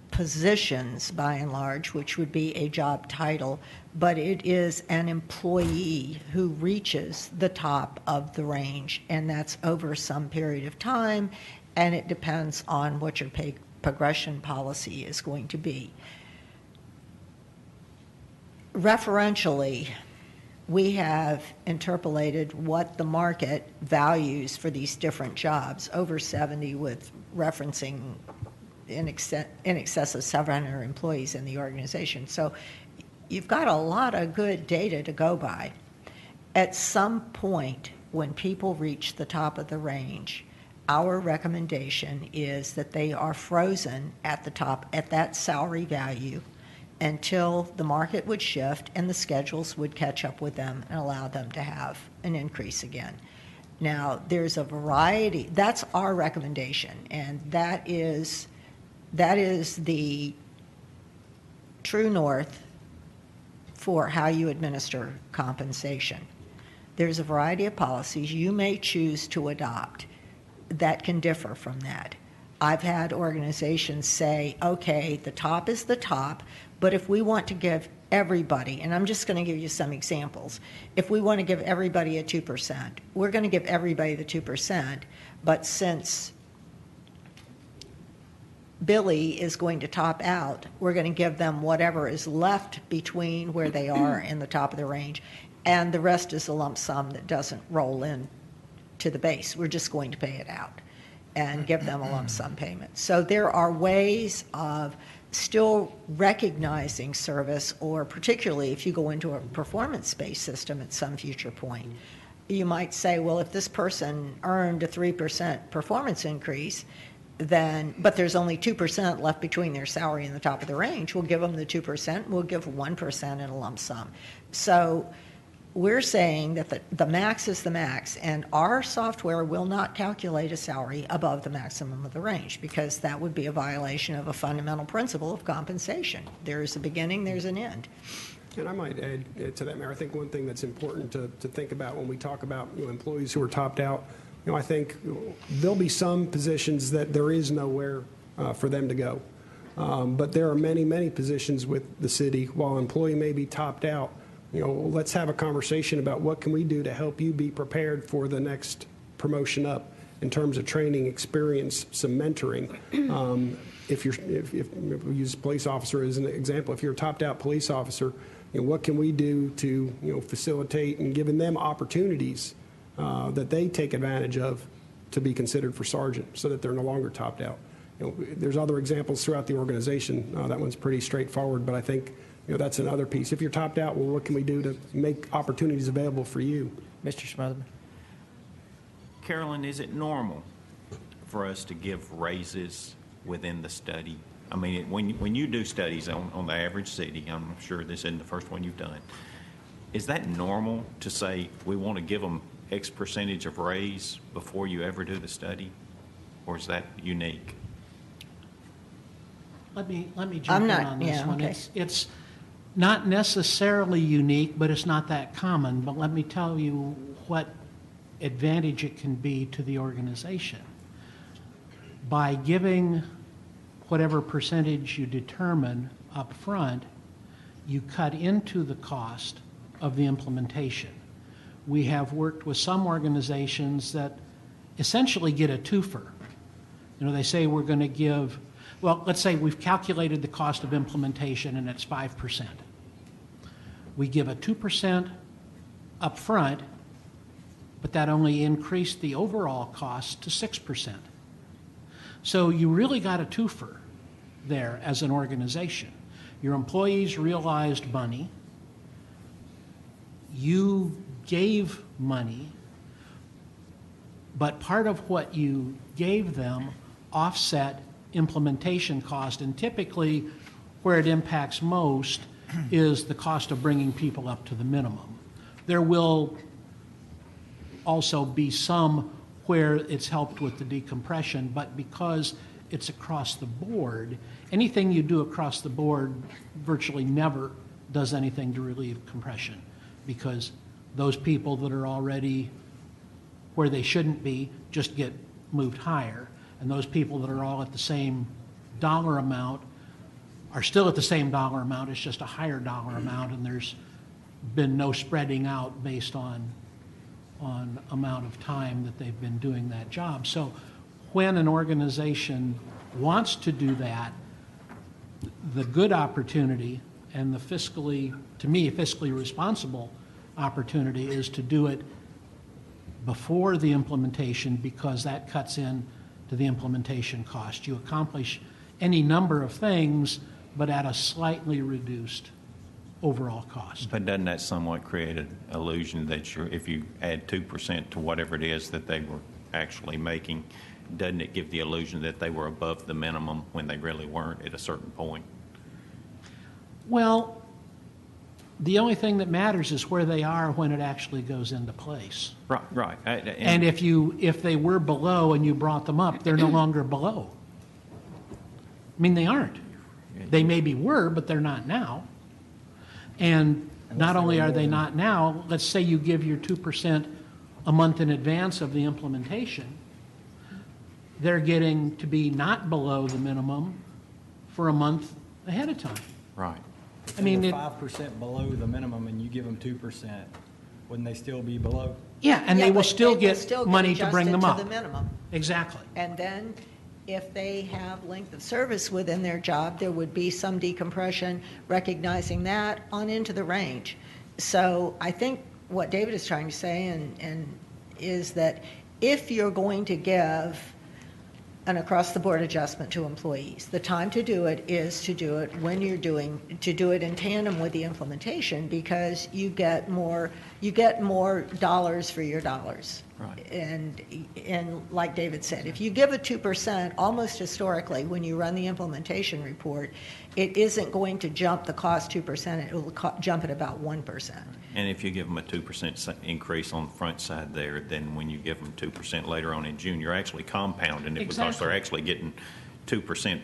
[SPEAKER 4] positions, by and large, which would be a job title, but it is an employee who reaches the top of the range, and that's over some period of time, and it depends on what your pay progression policy is going to be. Referentially, we have interpolated what the market values for these different jobs, over 70 with referencing in excess of 700 employees in the organization. So you've got a lot of good data to go by. At some point, when people reach the top of the range, our recommendation is that they are frozen at the top at that salary value until the market would shift and the schedules would catch up with them and allow them to have an increase again. Now, there's a variety. That's our recommendation, and that is the true north for how you administer compensation. There's a variety of policies you may choose to adopt that can differ from that. I've had organizations say, okay, the top is the top, but if we want to give everybody, and I'm just going to give you some examples, if we want to give everybody a 2%, we're going to give everybody the 2%, but since Billy is going to top out, we're going to give them whatever is left between where they are and the top of the range, and the rest is a lump sum that doesn't roll in to the base. We're just going to pay it out and give them a lump sum payment. So there are ways of still recognizing service, or particularly if you go into a performance-based system at some future point, you might say, well, if this person earned a 3% performance increase, then, but there's only 2% left between their salary and the top of the range, we'll give them the 2%, we'll give 1% in a lump sum. So we're saying that the max is the max, and our software will not calculate a salary above the maximum of the range, because that would be a violation of a fundamental principle of compensation. There's a beginning, there's an end.
[SPEAKER 3] And I might add to that, Mayor, I think one thing that's important to think about when we talk about employees who are topped out, I think there'll be some positions that there is nowhere for them to go. But there are many, many positions with the city. While an employee may be topped out, let's have a conversation about what can we do to help you be prepared for the next promotion up. in terms of training, experience, some mentoring. If we use police officer as an example, if you're a topped-out police officer, what can we do to facilitate and giving them opportunities that they take advantage of to be considered for sergeant, so that they're no longer topped out. There's other examples throughout the organization. That one's pretty straightforward, but I think that's another piece. If you're topped out, well, what can we do to make opportunities available for you?
[SPEAKER 2] Mr. Smotherman?
[SPEAKER 8] Carolyn, is it normal for us to give raises within the study? I mean, when you do studies on the average city, I'm sure this isn't the first one you've done, is that normal to say we want to give them X percentage of raise before you ever do the study? Or is that unique?
[SPEAKER 1] Let me
[SPEAKER 4] I'm
[SPEAKER 1] jump in
[SPEAKER 4] not-
[SPEAKER 1] on this
[SPEAKER 4] yeah,
[SPEAKER 1] one.
[SPEAKER 4] okay.
[SPEAKER 1] It's not necessarily unique, but it's not that common. But let me tell you what advantage it can be to the organization. By giving whatever percentage you determine up front, you cut into the cost of the implementation. We have worked with some organizations that essentially get a twofer. They say we're going to give, well, let's say we've calculated the cost of implementation and it's 5%. We give a 2% up front, but that only increased the overall cost to 6%. So you really got a twofer there as an organization. Your employees realized money. You gave money, but part of what you gave them offset implementation cost, and typically where it impacts most is the cost of bringing people up to the minimum. There will also be some where it's helped with the decompression, but because it's across the board, anything you do across the board virtually never does anything to relieve compression, because those people that are already where they shouldn't be just get moved higher, and those people that are all at the same dollar amount are still at the same dollar amount. It's just a higher dollar amount, and there's been no spreading out based on amount of time that they've been doing that job. So when an organization wants to do that, the good opportunity and the fiscally responsible opportunity is to do it before the implementation, because that cuts in to the implementation cost. You accomplish any number of things, but at a slightly reduced overall cost.
[SPEAKER 8] But doesn't that somewhat create an illusion that if you add 2% to whatever it is that they were actually making, doesn't it give the illusion that they were above the minimum when they really weren't at a certain point?
[SPEAKER 1] Well, the only thing that matters is where they are when it actually goes into place.
[SPEAKER 8] Right.
[SPEAKER 1] And if they were below and you brought them up, they're no longer below. I mean, they aren't. They maybe were, but they're not now. And not only are they not now, let's say you give your 2% a month in advance of the implementation, they're getting to be not below the minimum for a month ahead of time.
[SPEAKER 8] Right.
[SPEAKER 1] I mean,
[SPEAKER 7] If they're 5% below the minimum and you give them 2%, wouldn't they still be below?
[SPEAKER 1] yeah, and
[SPEAKER 4] Yeah,
[SPEAKER 1] they will
[SPEAKER 4] but
[SPEAKER 1] still
[SPEAKER 4] they will
[SPEAKER 1] get
[SPEAKER 4] still
[SPEAKER 1] money to bring
[SPEAKER 4] adjusted
[SPEAKER 1] them
[SPEAKER 4] to
[SPEAKER 1] up.
[SPEAKER 4] the minimum.
[SPEAKER 1] Exactly.
[SPEAKER 4] And then if they have length of service within their job, there would be some decompression, recognizing that on into the range. So I think what David is trying to say and is that if you're going to give an across-the-board adjustment to employees, the time to do it is to do it when you're to do it in tandem with the implementation, because you get more dollars for your dollars.
[SPEAKER 8] Right.
[SPEAKER 4] And like David said, if you give a 2%, almost historically, when you run the implementation report, it isn't going to jump the cost 2%, it will jump at about 1%.
[SPEAKER 8] And if you give them a 2% increase on the front side there, then when you give them 2% later on in June, you're actually compounding it because
[SPEAKER 1] Exactly.
[SPEAKER 8] they're actually getting 2%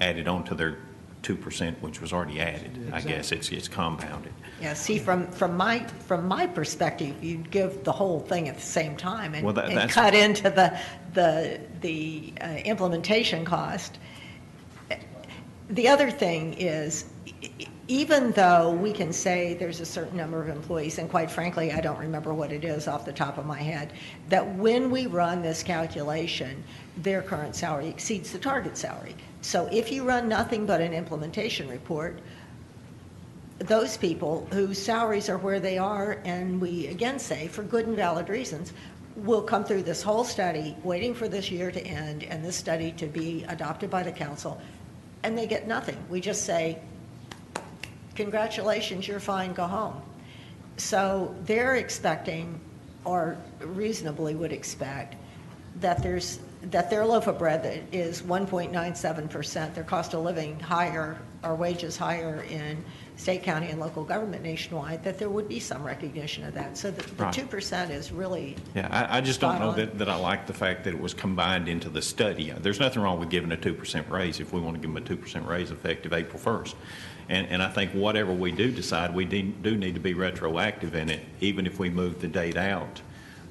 [SPEAKER 8] added onto their 2%, which was already added. I guess it's compounded.
[SPEAKER 4] Yeah, see, from my perspective, you'd give the whole thing at the same time and,
[SPEAKER 8] Well,
[SPEAKER 4] and
[SPEAKER 8] that's-
[SPEAKER 4] cut into the implementation cost. The other thing is, even though we can say there's a certain number of employees, and quite frankly, I don't remember what it is off the top of my head, that when we run this calculation, their current salary exceeds the target salary. So if you run nothing but an implementation report, those people whose salaries are where they are, and we again say for good and valid reasons, will come through this whole study waiting for this year to end and this study to be adopted by the council, and they get nothing. We just say, congratulations, you're fine, go home. So they're expecting, or reasonably would expect, that their loaf of bread that is 1.97%, their cost of living higher, or wages higher in state, county, and local government nationwide, that there would be some recognition of that. So the
[SPEAKER 8] Right.
[SPEAKER 4] 2% is really.
[SPEAKER 8] Yeah, I just don't know
[SPEAKER 4] Spot on.
[SPEAKER 8] that I like the fact that it was combined into the study. There's nothing wrong with giving a 2% raise if we want to give them a 2% raise effective April 1st. And I think whatever we do decide, we do need to be retroactive in it, even if we move the date out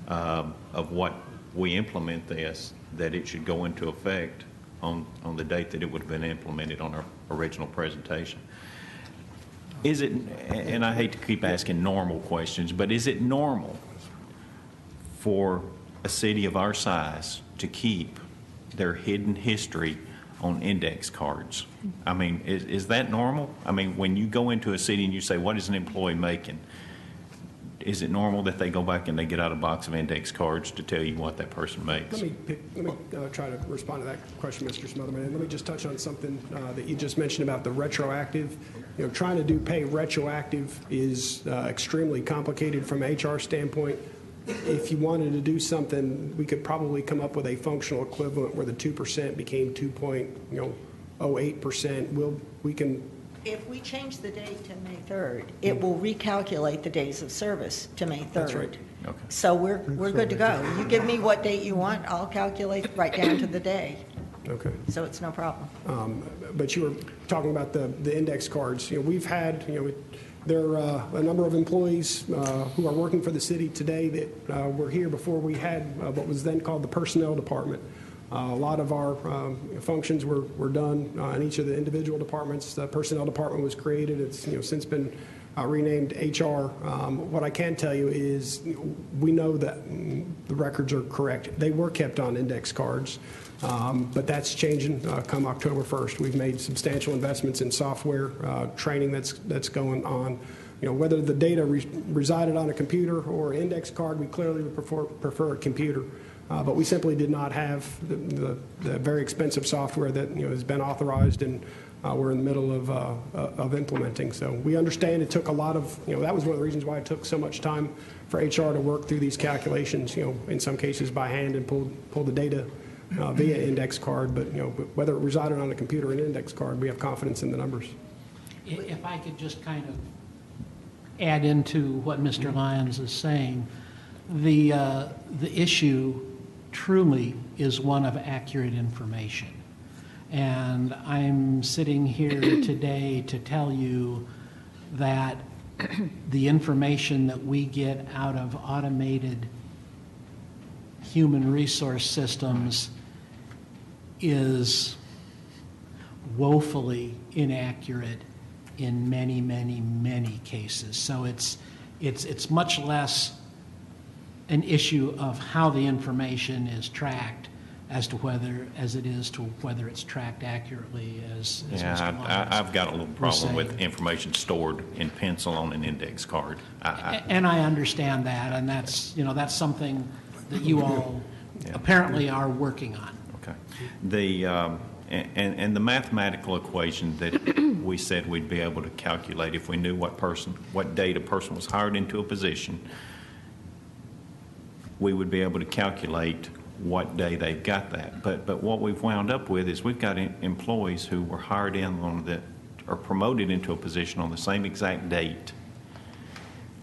[SPEAKER 8] of what we implement this, that it should go into effect on the date that it would have been implemented on our original presentation. Is it, and I hate to keep asking normal questions, but is it normal for a city of our size to keep their hidden history on index cards? I mean, is that normal? I mean, when you go into a city and you say, what is an employee making? Is it normal that they go back and they get out a box of index cards to tell you what that person makes?
[SPEAKER 3] Let me try to respond to that question, Mr. Smotherman. And let me just touch on something that you just mentioned about the retroactive. You know, trying to do pay retroactive is extremely complicated from an HR standpoint. If you wanted to do something, we could probably come up with a functional equivalent where the 2% became 2.08%. We can.
[SPEAKER 4] If we change the date to May 3rd, it will recalculate the days of service to May 3rd.
[SPEAKER 3] That's right.
[SPEAKER 8] Okay.
[SPEAKER 4] So we're good to go. You give me what date you want, I'll calculate right down to the day.
[SPEAKER 3] Okay.
[SPEAKER 4] So it's no problem.
[SPEAKER 3] But you were talking about the index cards. You know, we've had, there are a number of employees who are working for the city today that were here before we had what was then called the personnel department. A lot of our functions were done in each of the individual departments. The personnel department was created. It's since been renamed HR. What I can tell you is we know that the records are correct. They were kept on index cards, but that's changing come October 1st. We've made substantial investments in software training that's going on. Whether the data resided on a computer or an index card, we clearly would prefer a computer. But we simply did not have the very expensive software that has been authorized, and we're in the middle of implementing. So we understand it took a lot of, that was one of the reasons why it took so much time for HR to work through these calculations, in some cases by hand, and pull the data via index card. But whether it resided on a computer or an index card, we have confidence in the numbers.
[SPEAKER 1] If I could just kind of add into what Mr. Lyons is saying, the issue truly is one of accurate information. And I'm sitting here today to tell you that the information that we get out of automated human resource systems is woefully inaccurate in many, many, many cases. So it's much less an issue of how the information is tracked as it is to whether it's tracked accurately, as Mr. Lyons
[SPEAKER 8] I've got a little problem with
[SPEAKER 1] saying.
[SPEAKER 8] information stored in pencil on an index card.
[SPEAKER 1] And I understand that, and that's something that you all apparently are working on.
[SPEAKER 8] Okay. And the mathematical equation that we said we'd be able to calculate if we knew what date a person was hired into a position, we would be able to calculate what day they got that. But what we've wound up with is we've got employees who were hired in or promoted into a position on the same exact date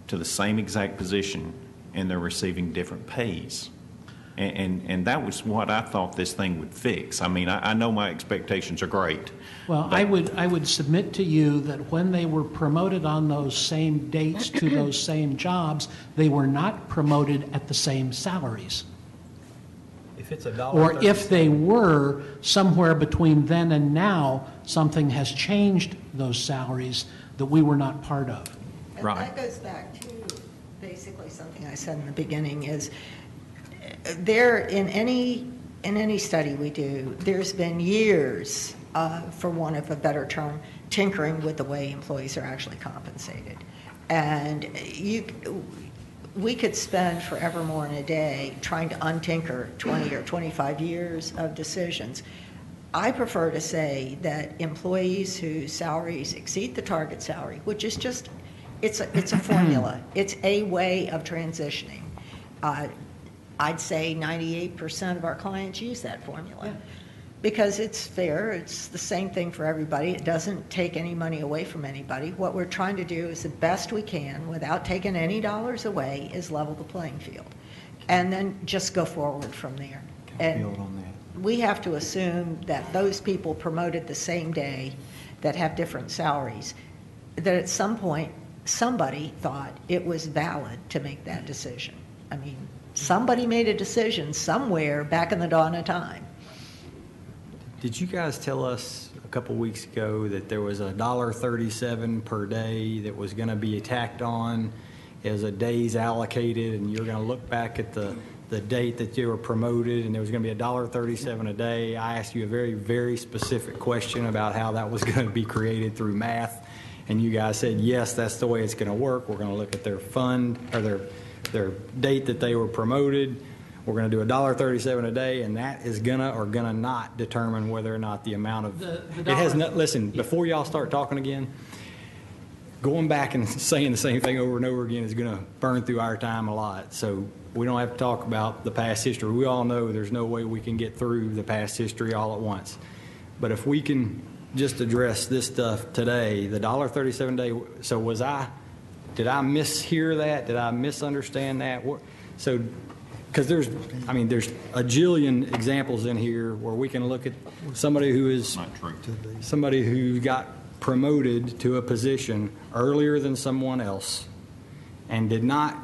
[SPEAKER 8] to the same exact position, and they're receiving different pays. And that was what I thought this thing would fix. I mean, I know my expectations are great.
[SPEAKER 1] Well, I would submit to you that when they were promoted on those same dates to those same jobs, they were not promoted at the same salaries.
[SPEAKER 7] If it's $1.37.
[SPEAKER 1] Or if they were, somewhere between then and now, something has changed those salaries that we were not part of.
[SPEAKER 4] And
[SPEAKER 8] Right.
[SPEAKER 4] that goes back to basically something I said in the beginning is there, in any study we do, there's been years, for want of a better term, tinkering with the way employees are actually compensated. And we could spend forever more in a day trying to untinker 20 or 25 years of decisions. I prefer to say that employees whose salaries exceed the target salary, which is just, it's a formula. It's a way of transitioning. I'd say 98% of our clients use that formula because it's fair. It's the same thing for everybody. It doesn't take any money away from anybody. What we're trying to do is the best we can without taking any dollars away is level the playing field and then just go forward from there. And
[SPEAKER 7] Build on that.
[SPEAKER 4] we have to assume that those people promoted the same day that have different salaries, that at some point somebody thought it was valid to make that decision. I mean, somebody made a decision somewhere back in the dawn of time.
[SPEAKER 7] Did you guys tell us a couple weeks ago that there was $1.37 per day that was going to be tacked on as a days allocated, and you're going to look back at the date that you were promoted, and there was going to be $1.37 a day? I asked you a very, very specific question about how that was going to be created through math, and you guys said, yes, that's the way it's going to work. We're going to look at their fund, or their date that they were promoted. We're going to do $1.37 a day, and that is gonna or gonna not determine whether or not the amount of it has not. Listen, before y'all start talking again, going back and saying the same thing over and over again is going to burn through our time a lot. So we don't have to talk about the past history. We all know there's no way we can get through the past history all at once. But if we can just address this stuff today, the $1.37 a day. So did I mishear that? Did I misunderstand that? So, because there's a jillion examples in here where we can look at somebody who got promoted to a position earlier than someone else and did not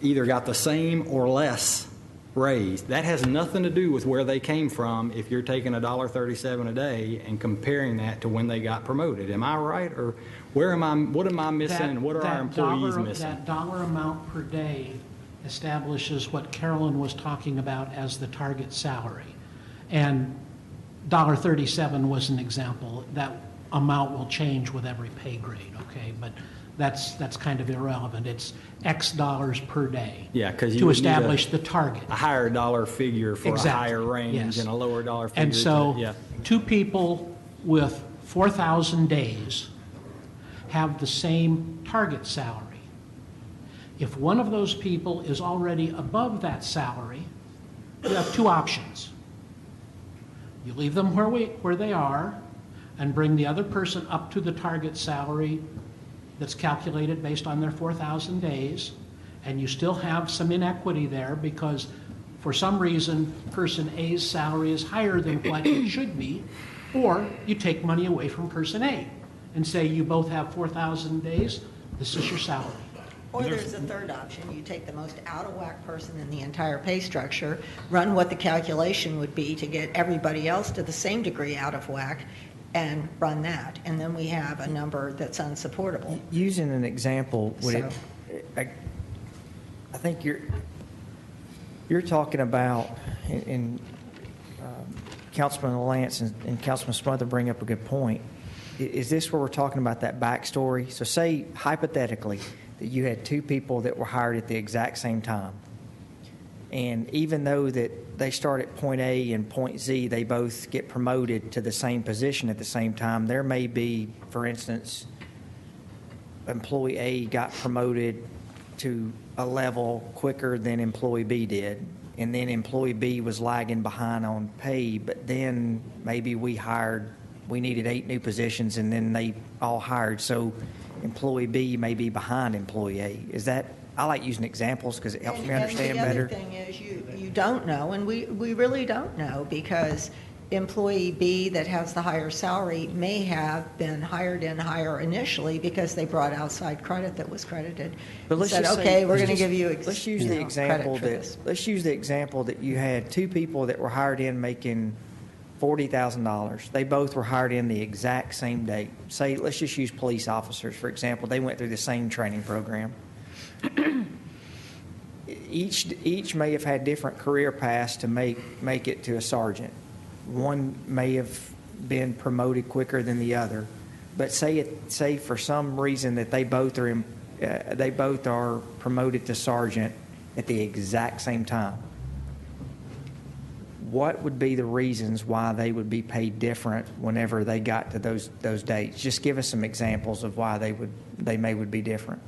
[SPEAKER 7] either got the same or less raise. That has nothing to do with where they came from if you're taking $1.37 a day and comparing that to when they got promoted. Am I right? Or what am I missing? And what are our employees missing?
[SPEAKER 1] That dollar amount per day establishes what Carolyn was talking about as the target salary. And $1.37 was an example. That amount will change with every pay grade, okay? But that's kind of irrelevant. It's X dollars per day.
[SPEAKER 7] Yeah, because you
[SPEAKER 1] to
[SPEAKER 7] would need
[SPEAKER 1] establish the target.
[SPEAKER 7] a higher dollar figure for
[SPEAKER 1] Exactly.
[SPEAKER 7] a higher range
[SPEAKER 1] Yes.
[SPEAKER 7] and a lower dollar figure.
[SPEAKER 1] And so,
[SPEAKER 7] yeah.
[SPEAKER 1] two people with 4,000 days have the same target salary. If one of those people is already above that salary, you have two options. You leave them where they are and bring the other person up to the target salary that's calculated based on their 4,000 days, and you still have some inequity there because for some reason person A's salary is higher than what it should be, or you take money away from person A and say you both have 4,000 days, this is your salary.
[SPEAKER 4] Or there's a third option. You take the most out-of-whack person in the entire pay structure, run what the calculation would be to get everybody else to the same degree out of whack, and run that. And then we have a number that's unsupportable.
[SPEAKER 2] Using an example,
[SPEAKER 4] So-
[SPEAKER 2] I think you're talking about, and Councilman Lance and Councilman Smother bring up a good point. Is this where we're talking about that backstory? So say, hypothetically, that you had two people that were hired at the exact same time. And even though that they start at point A and point Z, they both get promoted to the same position at the same time. There may be, for instance, employee A got promoted to a level quicker than employee B did. And then employee B was lagging behind on pay, but then maybe we needed 8 new positions and then they all hired. So employee B may be behind employee A. Is that, I like using examples because it helps me understand better.
[SPEAKER 4] And the other thing is you don't know, and we really don't know, because employee B that has the higher salary may have been hired in higher initially because they brought outside credit that was credited.
[SPEAKER 2] But let's
[SPEAKER 4] Said,
[SPEAKER 2] just say-
[SPEAKER 4] okay, we're
[SPEAKER 2] let's
[SPEAKER 4] going to
[SPEAKER 2] just-
[SPEAKER 4] give you,
[SPEAKER 2] Let's use
[SPEAKER 4] you
[SPEAKER 2] the
[SPEAKER 4] know,
[SPEAKER 2] example
[SPEAKER 4] credit for
[SPEAKER 2] that,
[SPEAKER 4] this.
[SPEAKER 2] let's use the example that you had two people that were hired in making $40,000. They both were hired in the exact same date. Say, let's just use police officers, for example. They went through the same training program. Each may have had different career paths to make it to a sergeant. One may have been promoted quicker than the other. But say for some reason that they both are promoted to sergeant at the exact same time. What would be the reasons why they would be paid different whenever they got to those dates? Just give us some examples of why they would be different.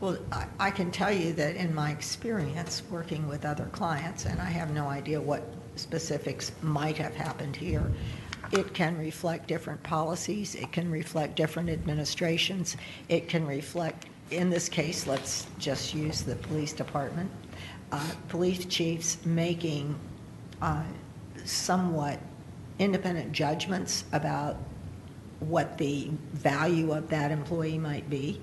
[SPEAKER 4] Well, I can tell you that in my experience working with other clients, and I have no idea what specifics might have happened here, it can reflect different policies, it can reflect different administrations, it can reflect, in this case, let's just use the police department, police chiefs making somewhat independent judgments about what the value of that employee might be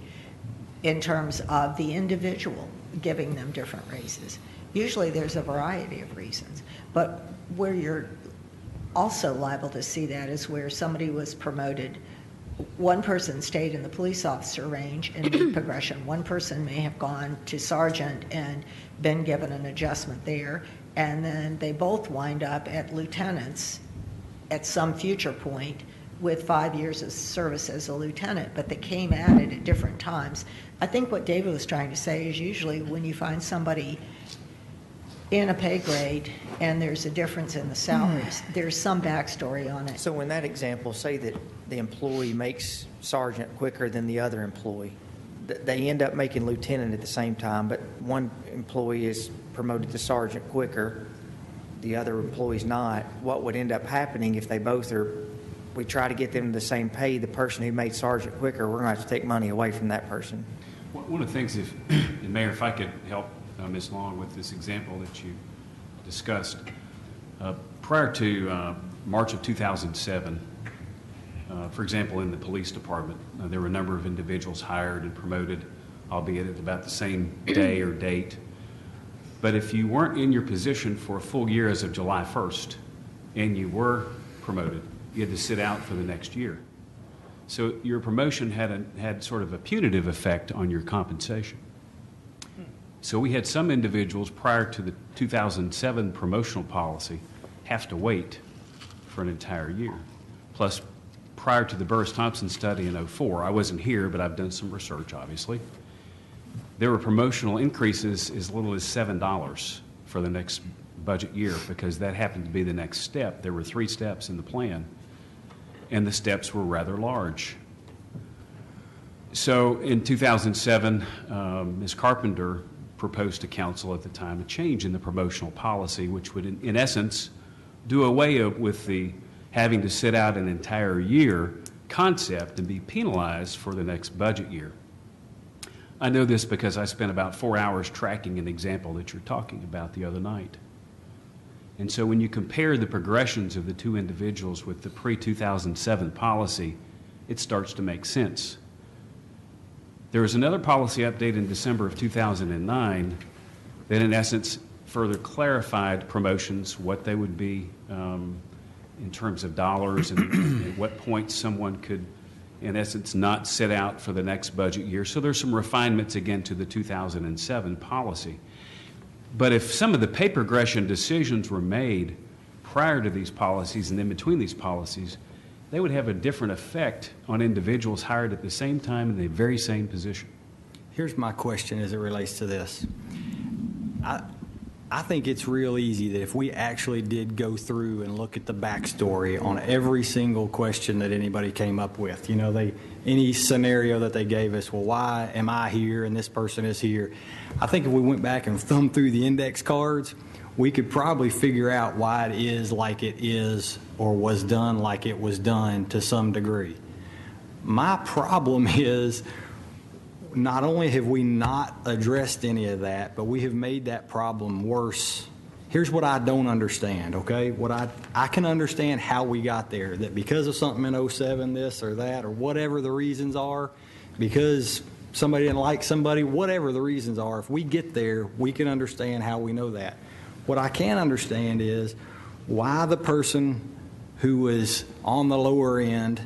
[SPEAKER 4] in terms of the individual giving them different raises. Usually there's a variety of reasons, but where you're also liable to see that is where somebody was promoted. One person stayed in the police officer range and made progression. One person may have gone to sergeant and been given an adjustment there, and then they both wind up at lieutenants at some future point with 5 years of service as a lieutenant, but they came at it at different times. I think what David was trying to say is usually when you find somebody in a pay grade and there's a difference in the salaries, there's some backstory on it.
[SPEAKER 2] So in that example, say that the employee makes sergeant quicker than the other employee. They end up making lieutenant at the same time, but one employee is promoted to sergeant quicker, the other employee's not. What would end up happening if they both are, we try to get them the same pay, the person who made sergeant quicker, we're going to have to take money away from that person.
[SPEAKER 6] One of the things, and Mayor, if I could help Ms. Long with this example that you discussed. Prior to March of 2007, for example, in the police department, there were a number of individuals hired and promoted, albeit at about the same day or date. But if you weren't in your position for a full year as of July 1st, and you were promoted, you had to sit out for the next year. So your promotion had sort of a punitive effect on your compensation. So we had some individuals prior to the 2007 promotional policy have to wait for an entire year. Plus, prior to the Burris-Thompson study in 2004, I wasn't here, but I've done some research, obviously. There were promotional increases as little as $7 for the next budget year because that happened to be the next step. There were 3 steps in the plan, and the steps were rather large. So in 2007, Ms. Carpenter proposed to council at the time a change in the promotional policy, which would, in essence, do away with the having to sit out an entire year concept and be penalized for the next budget year. I know this because I spent about 4 hours tracking an example that you're talking about the other night. And so when you compare the progressions of the two individuals with the pre-2007 policy, it starts to make sense. There was another policy update in December of 2009 that in essence further clarified promotions, what they would be in terms of dollars and at what point someone could in essence not sit out for the next budget year. So there's some refinements again to the 2007 policy. But if some of the pay progression decisions were made prior to these policies and in between these policies, they would have a different effect on individuals hired at the same time in the very same position.
[SPEAKER 7] Here's my question as it relates to this. I think it's real easy that if we actually did go through and look at the backstory on every single question that anybody came up with, you know, any scenario that they gave us, well, why am I here and this person is here? I think if we went back and thumbed through the index cards, we could probably figure out why it is like it is or was done like it was done to some degree. My problem is not only have we not addressed any of that, but we have made that problem worse Here's what I don't understand, okay? I can understand how we got there, that because of something in '07, this or that, or whatever the reasons are, because somebody didn't like somebody, whatever the reasons are, if we get there, we can understand how we know that. What I can't understand is why the person who was on the lower end,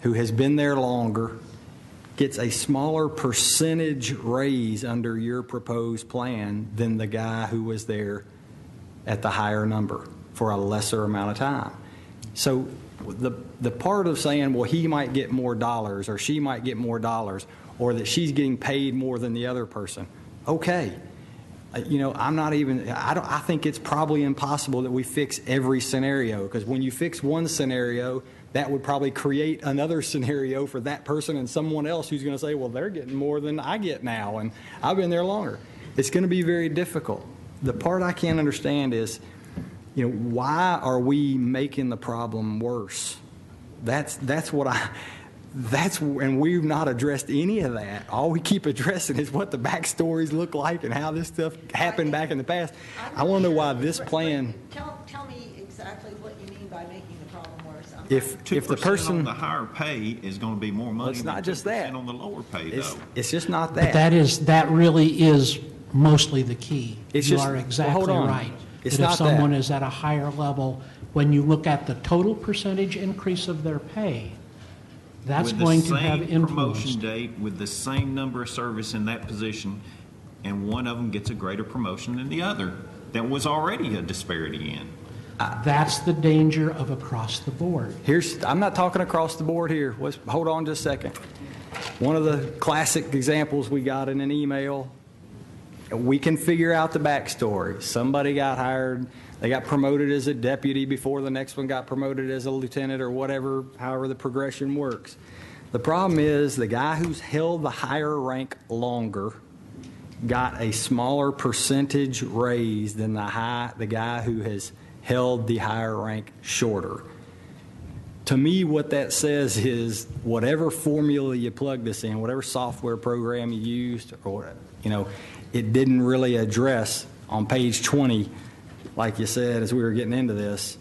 [SPEAKER 7] who has been there longer, gets a smaller percentage raise under your proposed plan than the guy who was there at the higher number for a lesser amount of time. So the part of saying, well, he might get more dollars or she might get more dollars or that she's getting paid more than the other person, okay. I think it's probably impossible that we fix every scenario, because when you fix one scenario, that would probably create another scenario for that person and someone else who's going to say, well, they're getting more than I get now, and I've been there longer. It's going to be very difficult. The part I can't understand is, why are we making the problem worse? And we've not addressed any of that. All we keep addressing is what the backstories look like and how this stuff happened back in the past. I want to know why this plan.
[SPEAKER 4] Tell me exactly what you mean by making the problem worse.
[SPEAKER 7] If the
[SPEAKER 8] 2%
[SPEAKER 7] person
[SPEAKER 8] on the higher pay is going to be more money
[SPEAKER 7] it's
[SPEAKER 8] than
[SPEAKER 7] not just that.
[SPEAKER 8] 2% on the lower pay, though.
[SPEAKER 7] It's just not
[SPEAKER 1] But
[SPEAKER 7] that.
[SPEAKER 1] that really is mostly the key.
[SPEAKER 7] It's
[SPEAKER 1] You
[SPEAKER 7] just-
[SPEAKER 1] are
[SPEAKER 7] well,
[SPEAKER 1] exactly
[SPEAKER 7] hold on.
[SPEAKER 1] right.
[SPEAKER 7] It's
[SPEAKER 1] That
[SPEAKER 7] not
[SPEAKER 1] if someone
[SPEAKER 7] that.
[SPEAKER 1] is at a higher level, when you look at the total percentage increase of their pay, that's going to have
[SPEAKER 8] With the same
[SPEAKER 1] influence.
[SPEAKER 8] promotion date, with the same number of service in that position, and one of them gets a greater promotion than the other, that was already a disparity in.
[SPEAKER 1] That's the danger of across the board.
[SPEAKER 7] I'm not talking across the board here. Hold on just a second. One of the classic examples we got in an email, we can figure out the backstory. Somebody got hired, they got promoted as a deputy before the next one got promoted as a lieutenant or whatever, however the progression works. The problem is the guy who's held the higher rank longer got a smaller percentage raise than the guy who has held the higher rank shorter. To me, what that says is whatever formula you plug this in, whatever software program you used, or it didn't really address on page 20, like you said as we were getting into this,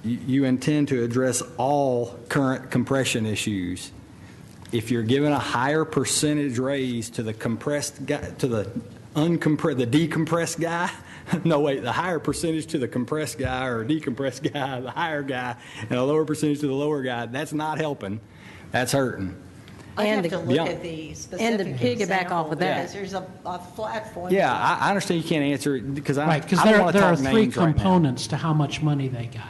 [SPEAKER 7] you intend to address all current compression issues. If you're given a higher percentage raise to the compressed guy, to the decompressed guy, the higher percentage to the compressed guy or decompressed guy, the higher guy, and a lower percentage to the lower guy, that's not helping. That's hurting.
[SPEAKER 4] I'd have
[SPEAKER 5] And
[SPEAKER 4] to
[SPEAKER 5] the-
[SPEAKER 4] look
[SPEAKER 7] Yeah.
[SPEAKER 4] at the
[SPEAKER 5] And
[SPEAKER 4] specific
[SPEAKER 5] to piggyback off
[SPEAKER 4] example,
[SPEAKER 5] of that.
[SPEAKER 4] because there's a flat formula.
[SPEAKER 7] Yeah, I understand you can't answer it because I
[SPEAKER 1] Right, because
[SPEAKER 7] don't want to
[SPEAKER 1] there are
[SPEAKER 7] talk
[SPEAKER 1] three
[SPEAKER 7] names right now.
[SPEAKER 1] components to how much money they got.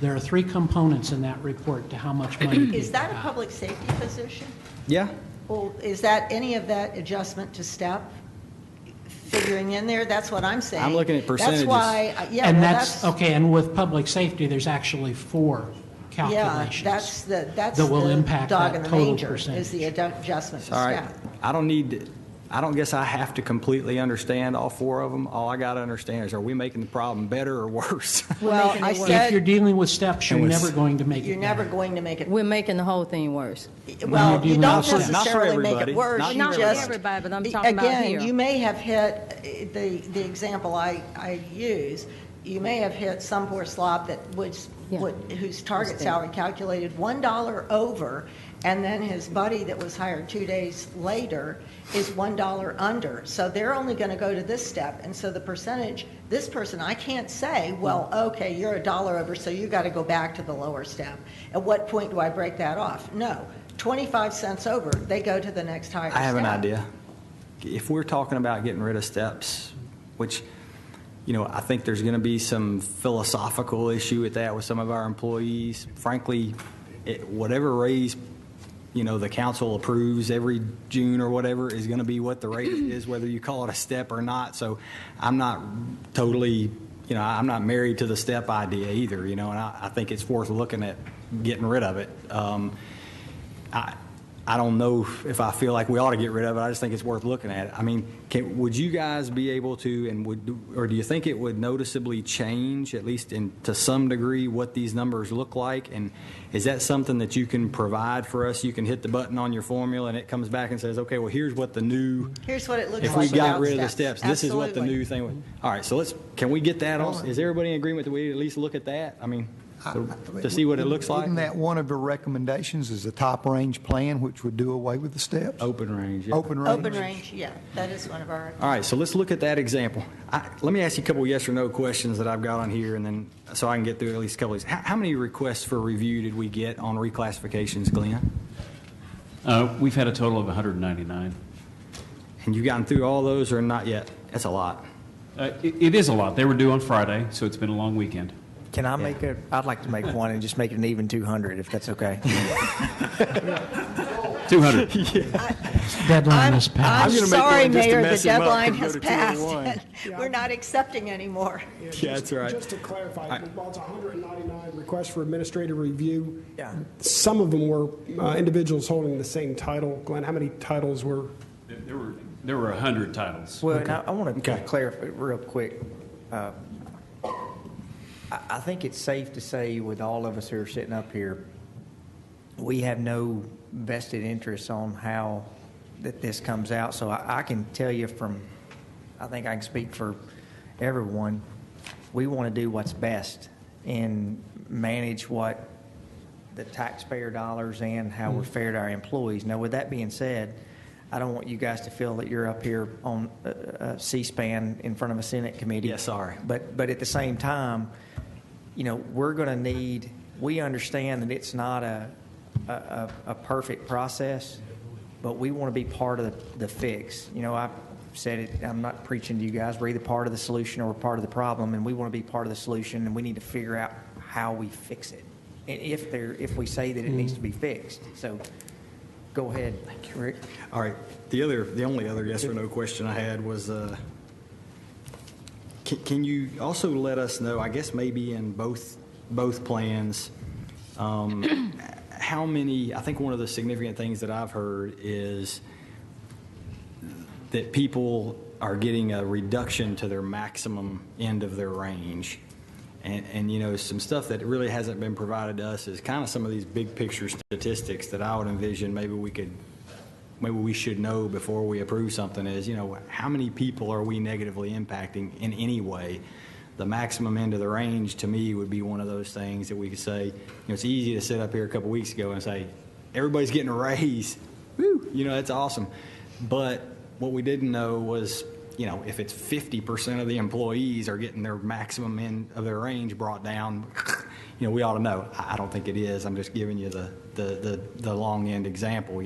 [SPEAKER 1] There are three components in that report to how much money people
[SPEAKER 4] Is that a
[SPEAKER 1] got.
[SPEAKER 4] public safety position?
[SPEAKER 7] Yeah.
[SPEAKER 4] Well, is that any of that adjustment to step figuring in there? That's what I'm saying.
[SPEAKER 7] I'm looking at percentages.
[SPEAKER 4] That's why, yeah,
[SPEAKER 1] And
[SPEAKER 4] well,
[SPEAKER 1] that's, okay, and with public safety, there's actually four
[SPEAKER 4] Yeah,
[SPEAKER 1] calculations.
[SPEAKER 4] that's
[SPEAKER 1] that will
[SPEAKER 4] the
[SPEAKER 1] impact
[SPEAKER 4] dog
[SPEAKER 1] that
[SPEAKER 4] in the
[SPEAKER 1] total
[SPEAKER 4] manger,
[SPEAKER 1] percentage.
[SPEAKER 4] is the adjustment to
[SPEAKER 7] All right.
[SPEAKER 4] step.
[SPEAKER 7] I don't guess I have to completely understand all four of them. All I got to understand is, are we making the problem better or worse?
[SPEAKER 4] Well,
[SPEAKER 5] making it
[SPEAKER 4] I
[SPEAKER 5] worse.
[SPEAKER 1] If you're
[SPEAKER 4] said,
[SPEAKER 1] dealing with steps, you're
[SPEAKER 7] And with-
[SPEAKER 1] never going to make it
[SPEAKER 4] you're never
[SPEAKER 1] better.
[SPEAKER 4] going to make it,
[SPEAKER 5] We're making the whole thing worse.
[SPEAKER 4] well, you
[SPEAKER 1] dealing
[SPEAKER 4] don't
[SPEAKER 1] with steps.
[SPEAKER 7] Not for
[SPEAKER 4] necessarily make
[SPEAKER 7] everybody.
[SPEAKER 4] it worse.
[SPEAKER 7] Not
[SPEAKER 4] You
[SPEAKER 5] Not for
[SPEAKER 4] just-
[SPEAKER 5] everybody, but I'm talking about here.
[SPEAKER 4] Again, you may have hit, the example I use, you may have hit some poor slob that
[SPEAKER 5] Yeah.
[SPEAKER 4] whose target
[SPEAKER 5] Mistake.
[SPEAKER 4] salary calculated $1 over, and then his buddy that was hired 2 days later is $1 under. So they're only going to go to this step. And so the percentage, this person, I can't say, well, okay, you're $1 over, so you got to go back to the lower step. At what point do I break that off? No. 25 cents over, they go to the next higher step.
[SPEAKER 7] I have an idea. If we're talking about getting rid of steps, which, I think there's going to be some philosophical issue with that with some of our employees. Frankly, whatever raise, the council approves every June or whatever is going to be what the rate is, whether you call it a step or not. So I'm not totally, I'm not married to the step idea either, and I think it's worth looking at getting rid of it. I don't know if I feel like we ought to get rid of it. I just think it's worth looking at. I mean, would you guys be able to, or do you think it would noticeably change, at least to some degree, what these numbers look like? And is that something that you can provide for us? You can hit the button on your formula and it comes back and says, okay, well, here's what the new.
[SPEAKER 4] Here's what it looks
[SPEAKER 7] If
[SPEAKER 4] like
[SPEAKER 7] we got
[SPEAKER 4] without
[SPEAKER 7] rid of the
[SPEAKER 4] steps.
[SPEAKER 7] steps, this is what the
[SPEAKER 4] Absolutely.
[SPEAKER 7] new thing would. All right, so can we get that on? Is everybody in agreement that we at least look at that? I mean, to see what it looks like?
[SPEAKER 9] Isn't that one of the recommendations is a top-range plan, which would do away with the steps?
[SPEAKER 7] Open range, yeah.
[SPEAKER 9] Open range?
[SPEAKER 4] Open range, yeah, that is one of our.
[SPEAKER 7] All right, so let's look at that example. Let me ask you a couple yes or no questions that I've got on here, and then so I can get through at least a couple of these. How many requests for review did we get on reclassifications, Glenn?
[SPEAKER 6] We've had a total of 199.
[SPEAKER 7] And you've gotten through all those or not yet? That's a lot.
[SPEAKER 6] It is a lot. They were due on Friday, so it's been a long weekend.
[SPEAKER 2] Can I make I'd like to make one and just make it an even 200, if that's okay.
[SPEAKER 6] 200.
[SPEAKER 1] Deadline is passed.
[SPEAKER 4] I'm
[SPEAKER 7] gonna make
[SPEAKER 4] sorry,
[SPEAKER 7] one just to
[SPEAKER 4] Mayor, the
[SPEAKER 7] mess him up
[SPEAKER 4] deadline
[SPEAKER 7] and go
[SPEAKER 4] has
[SPEAKER 7] to
[SPEAKER 4] passed.
[SPEAKER 7] 201.
[SPEAKER 4] We're not accepting anymore.
[SPEAKER 7] Yeah, that's right.
[SPEAKER 3] Just to clarify, while it's 199 requests for administrative review,
[SPEAKER 2] Yeah.
[SPEAKER 3] some of them were individuals holding the same title. Glenn, how many titles were?
[SPEAKER 6] There were 100 titles.
[SPEAKER 2] Well, now, I want to
[SPEAKER 7] Okay.
[SPEAKER 2] clarify real quick. I think it's safe to say with all of us who are sitting up here, we have no vested interest on how that this comes out. So I can tell you I think I can speak for everyone, we want to do what's best and manage what the taxpayer dollars and how we're fair to our employees. Now, with that being said, I don't want you guys to feel that you're up here on C-SPAN in front of a Senate committee.
[SPEAKER 7] Yeah, sorry.
[SPEAKER 2] But at the same time, we're going to need, we understand that it's not a perfect process, but we want to be part of the fix. I've said it, I'm not preaching to you guys. We're either part of the solution or we're part of the problem, and we want to be part of the solution, and we need to figure out how we fix it, and if we say that it needs to be fixed. So go ahead, Rick.
[SPEAKER 7] All right. The only other yes or no question I had was, can you also let us know, I guess maybe in both plans, how many, I think one of the significant things that I've heard is that people are getting a reduction to their maximum end of their range. And some stuff that really hasn't been provided to us is kind of some of these big picture statistics that I would envision maybe we should know before we approve something is, how many people are we negatively impacting in any way? The maximum end of the range, to me, would be one of those things that we could say, it's easy to sit up here a couple weeks ago and say, everybody's getting a raise. Woo! That's awesome. But what we didn't know was, if it's 50% of the employees are getting their maximum end of their range brought down, we ought to know. I don't think it is. I'm just giving you the long end example.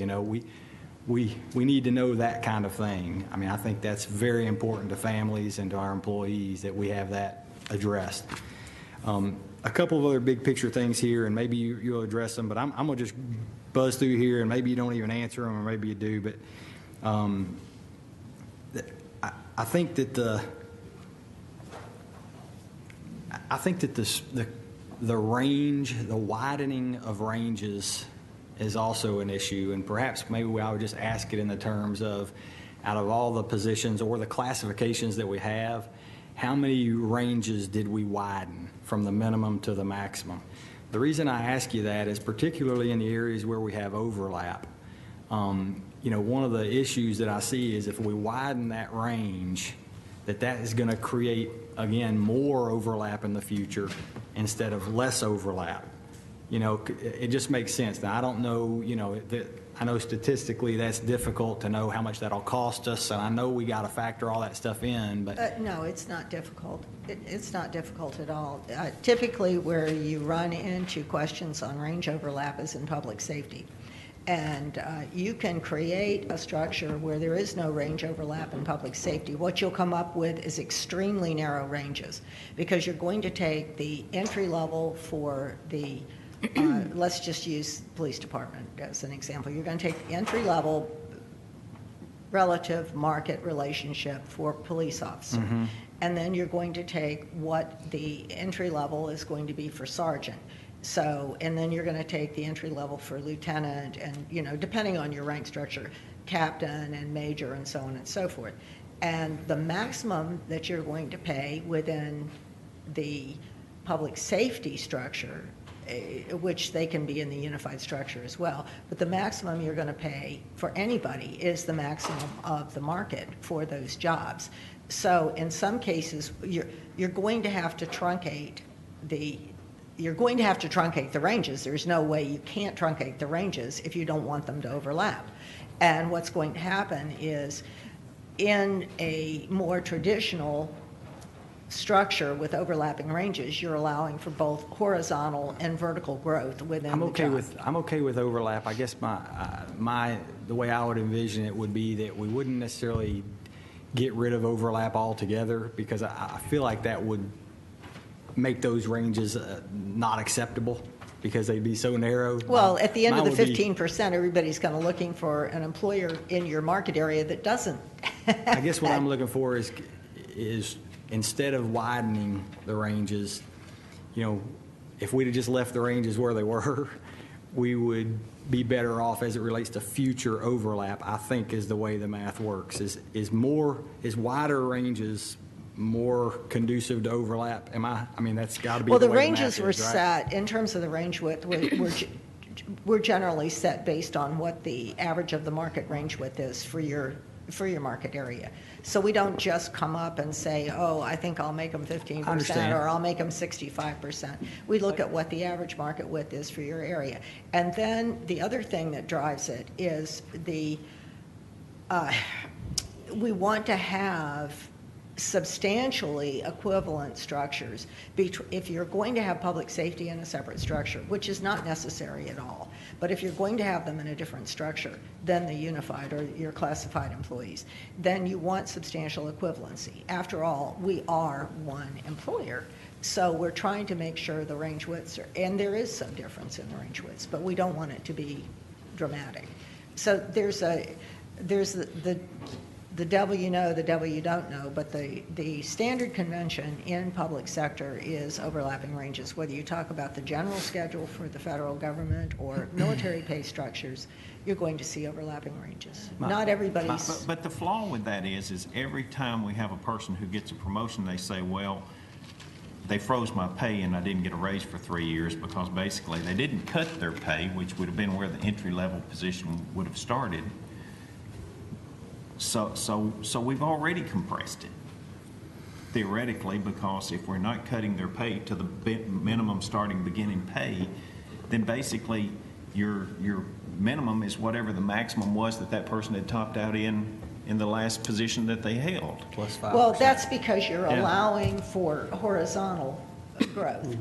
[SPEAKER 7] We need to know that kind of thing. I mean, I think that's very important to families and to our employees that we have that addressed. A couple of other big picture things here, and maybe you'll address them, but I'm going to just buzz through here, and maybe you don't even answer them, or maybe you do. But I think that the range, the widening of ranges is also an issue, and perhaps maybe I would just ask it in the terms of, out of all the positions or the classifications that we have, how many ranges did we widen from the minimum to the maximum? The reason I ask you that is particularly in the areas where we have overlap. One of the issues that I see is if we widen that range, that is going to create, again, more overlap in the future instead of less overlap. It just makes sense. Now, I don't know, I know statistically that's difficult to know how much that'll cost us, and I know we got to factor all that stuff in, but.
[SPEAKER 4] No, it's not difficult. It's not difficult at all. Typically, where you run into questions on range overlap is in public safety. And you can create a structure where there is no range overlap in public safety. What you'll come up with is extremely narrow ranges, because you're going to take the entry level for the let's just use police department as an example. You're going to take the entry level relative market relationship for police officer. And then you're going to take what the entry level is going to be for sergeant. So, and then you're going to take the entry level for lieutenant and, depending on your rank structure, captain and major and so on and so forth. And the maximum that you're going to pay within the public safety structure, which they can be in the unified structure as well, but the maximum you're going to pay for anybody is the maximum of the market for those jobs. So in some cases, you're going to have to truncate the ranges. There's no way you can't truncate the ranges if you don't want them to overlap. And what's going to happen is, in a more traditional structure with overlapping ranges, you're allowing for both horizontal and vertical growth within the job.
[SPEAKER 7] I'm okay with overlap. I guess the way I would envision it would be that we wouldn't necessarily get rid of overlap altogether, because I feel like that would make those ranges not acceptable because they'd be so narrow.
[SPEAKER 4] Well, at the end of the
[SPEAKER 7] Mine would be-
[SPEAKER 4] 15%, everybody's kind of looking for an employer in your market area that doesn't.
[SPEAKER 7] I guess what I'm looking for is instead of widening the ranges, if we'd have just left the ranges where they were, we would be better off as it relates to future overlap, I think, is the way the math works. Is wider ranges more conducive to overlap? That's got to be
[SPEAKER 4] Well,
[SPEAKER 7] the
[SPEAKER 4] the
[SPEAKER 7] way
[SPEAKER 4] ranges
[SPEAKER 7] the
[SPEAKER 4] were
[SPEAKER 7] math is, right?
[SPEAKER 4] set, in terms of the range width, were generally set based on what the average of the market range width is for your market area. So we don't just come up and say, oh, I think I'll make them 15%
[SPEAKER 7] understand.
[SPEAKER 4] or I'll make them 65%. We look at what the average market width is for your area. And then the other thing that drives it is we want to have substantially equivalent structures. If you're going to have public safety in a separate structure, which is not necessary at all, but if you're going to have them in a different structure than the unified or your classified employees, then you want substantial equivalency. After all, we are one employer. So we're trying to make sure the range widths are, and there is some difference in the range widths, but we don't want it to be dramatic. So there's the devil you know, the devil you don't know, but the standard convention in public sector is overlapping ranges. Whether you talk about the general schedule for the federal government or military pay structures, you're going to see overlapping ranges. Not everybody's.
[SPEAKER 8] But the flaw with that is every time we have a person who gets a promotion, they say, well, they froze my pay and I didn't get a raise for 3 years because basically they didn't cut their pay, which would have been where the entry-level position would have started. So we've already compressed it, theoretically, because if we're not cutting their pay to the minimum starting beginning pay, then basically your minimum is whatever the maximum was that person had topped out in the last position that they held.
[SPEAKER 7] Plus 5%.
[SPEAKER 4] Well, that's because you're
[SPEAKER 8] Yeah.
[SPEAKER 4] allowing for horizontal growth.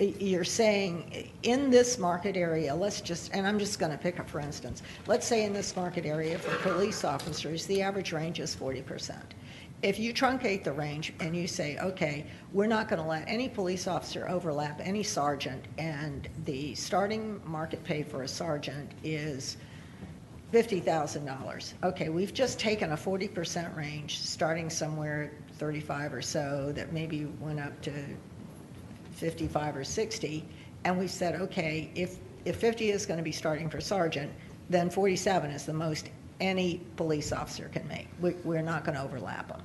[SPEAKER 4] You're saying, in this market area, and I'm just going to pick up, for instance, let's say in this market area for police officers, the average range is 40%. If you truncate the range and you say, okay, we're not going to let any police officer overlap any sergeant, and the starting market pay for a sergeant is $50,000. Okay, we've just taken a 40% range, starting somewhere at 35 or so, that maybe went up to 55 or 60, and we've said, okay, if 50 is going to be starting for sergeant, then 47 is the most any police officer can make. We're not going to overlap them.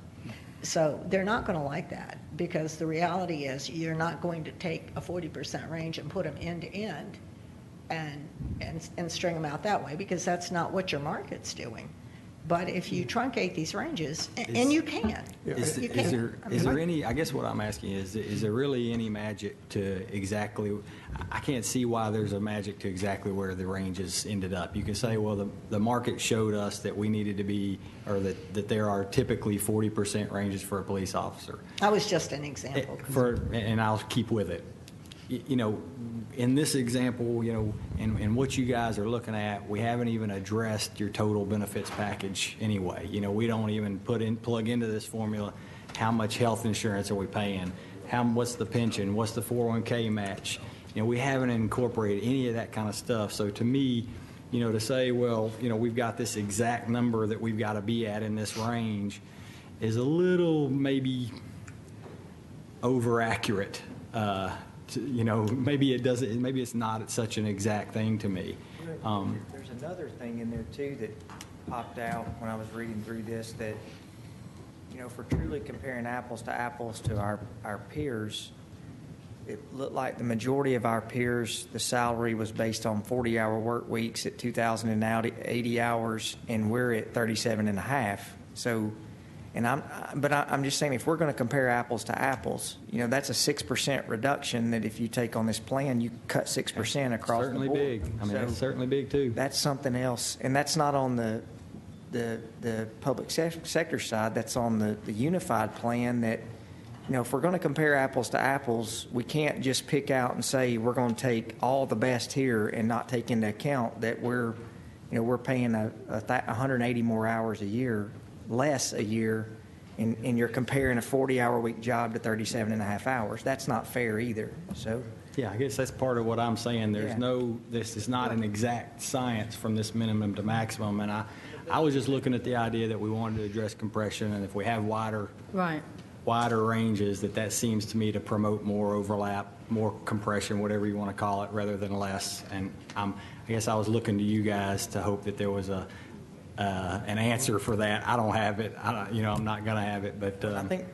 [SPEAKER 4] So they're not going to like that, because the reality is you're not going to take a 40% range and put them end to end and string them out that way, because that's not what your market's doing. But if you truncate these ranges, and you can.
[SPEAKER 7] Is
[SPEAKER 4] You
[SPEAKER 7] there
[SPEAKER 4] can.
[SPEAKER 7] any, I guess what I'm asking is there really any magic to exactly, I can't see why there's a magic to exactly where the ranges ended up. You can say, well, the market showed us that we needed to be, or that there are typically 40% ranges for a police officer.
[SPEAKER 4] That was just an example.
[SPEAKER 7] And I'll keep with it. In this example, and what you guys are looking at, we haven't even addressed your total benefits package anyway. We don't even plug into this formula how much health insurance are we paying, what's the pension, what's the 401k match. We haven't incorporated any of that kind of stuff. So to me, to say, well, we've got this exact number that we've got to be at in this range is a little maybe over accurate. maybe it doesn't, maybe it's not such an exact thing to me.
[SPEAKER 2] There's another thing in there too that popped out when I was reading through this, that, if we're truly comparing apples to our peers, it looked like the majority of our peers, the salary was based on 40-hour work weeks at 2,080 hours, and we're at 37 and a half. So, I'm just saying, if we're going to compare apples to apples, that's a 6% reduction. That if you take on this plan, you cut 6% across the board.
[SPEAKER 7] Certainly big. I mean, that's certainly big too.
[SPEAKER 2] That's something else, and that's not on the public sector side. That's on the unified plan. That, if we're going to compare apples to apples, we can't just pick out and say we're going to take all the best here and not take into account that we're paying 180 more hours a year, less a year, and you're comparing a 40-hour week job to 37 and a half hours. That's not fair either. So.
[SPEAKER 7] Yeah, I guess that's part of what I'm saying. This is not an exact science from this minimum to maximum. And I was just looking at the idea that we wanted to address compression, and if we have wider ranges, that seems to me to promote more overlap, more compression, whatever you want to call it, rather than less. And I guess I was looking to you guys to hope that there was an answer for that. I don't have it. I'm not going to have it. But
[SPEAKER 2] I think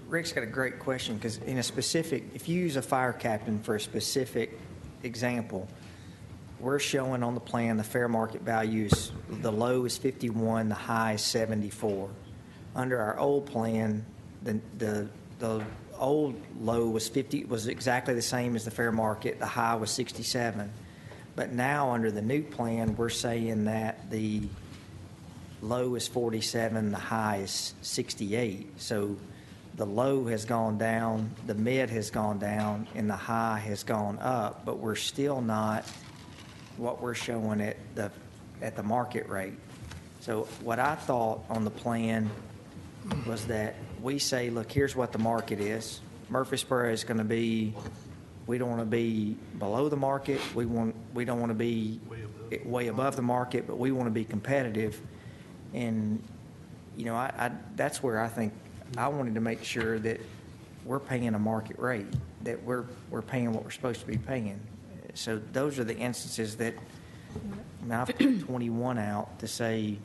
[SPEAKER 2] Rick's got a great question, because if you use a fire captain for a specific example, we're showing on the plan the fair market values. The low is 51, the high is 74. Under our old plan, the old low was exactly the same as the fair market. The high was 67. But now under the new plan, we're saying that the low is 47, the high is 68. So the low has gone down, the mid has gone down, and the high has gone up, but we're still not what we're showing at the market rate. So what I thought on the plan was that we say, look, here's what the market is. Murfreesboro is going to be, we don't want to be below the market. We don't want to be way above the market, but we want to be competitive. And, that's where I think I wanted to make sure that we're paying a market rate, that we're paying what we're supposed to be paying. So those are the instances that, I've put 21 out to say,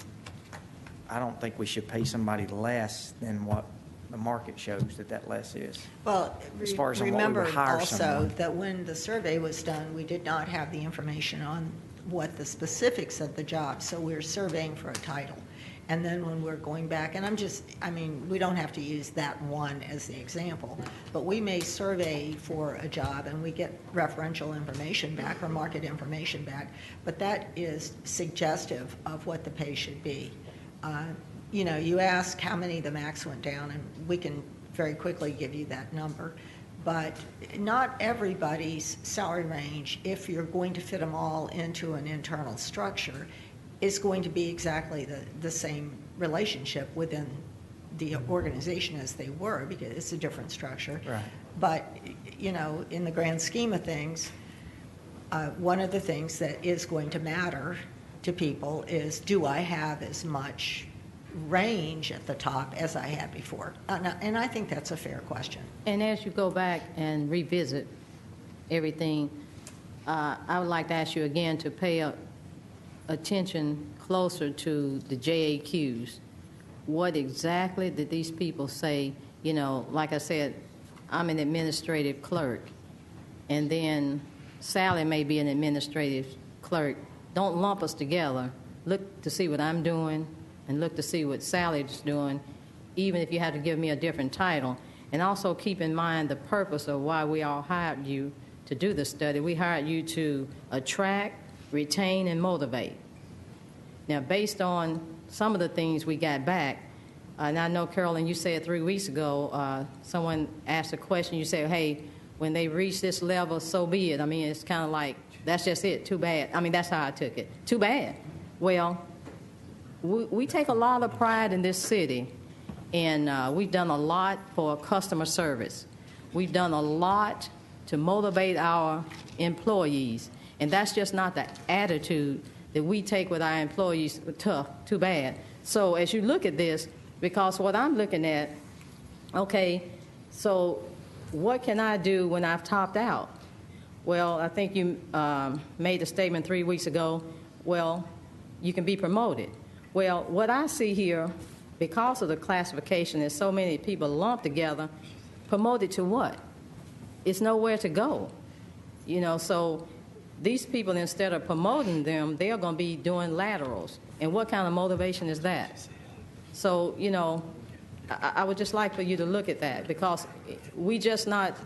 [SPEAKER 2] I don't think we should pay somebody less than what the market shows that less is.
[SPEAKER 4] Well,
[SPEAKER 2] As far as on what we
[SPEAKER 4] remember
[SPEAKER 2] would hire
[SPEAKER 4] also
[SPEAKER 2] someone.
[SPEAKER 4] that when the survey was done, we did not have the information on what the specifics of the job, so we're surveying for a title. And then when we're going back, and we don't have to use that one as the example, but we may survey for a job and we get referential information back or market information back, but that is suggestive of what the pay should be. You ask how many the max went down, and we can very quickly give you that number. But not everybody's salary range, if you're going to fit them all into an internal structure, is going to be exactly the same relationship within the organization as they were, because it's a different structure.
[SPEAKER 2] Right.
[SPEAKER 4] But, in the grand scheme of things, one of the things that is going to matter to people is, do I have as much range at the top as I had before? And I think that's a fair question.
[SPEAKER 5] And as you go back and revisit everything, I would like to ask you again to pay attention closer to the JAQs. What exactly did these people say? Like I said, I'm an administrative clerk, and then Sally may be an administrative clerk. Don't lump us together. Look to see what I'm doing and look to see what Sally's doing, even if you had to give me a different title. And also keep in mind the purpose of why we all hired you to do the study. We hired you to attract, retain, and motivate. Now, based on some of the things we got back, and I know, Carolyn, you said 3 weeks ago, someone asked a question, you said, hey, when they reach this level, so be it. It's kind of like, that's just it, too bad. That's how I took it. Too bad. Well, we take a lot of pride in this city, and we've done a lot for customer service. We've done a lot to motivate our employees, and that's just not the attitude that we take with our employees. Tough, too bad. So as you look at this, because what I'm looking at, okay, so what can I do when I've topped out? Well, I think you made a statement 3 weeks ago, well, you can be promoted. Well, what I see here, because of the classification, there's so many people lumped together, promoted to what? It's nowhere to go. So these people, instead of promoting them, they're going to be doing laterals. And what kind of motivation is that? So, I would just like for you to look at that, because we just not,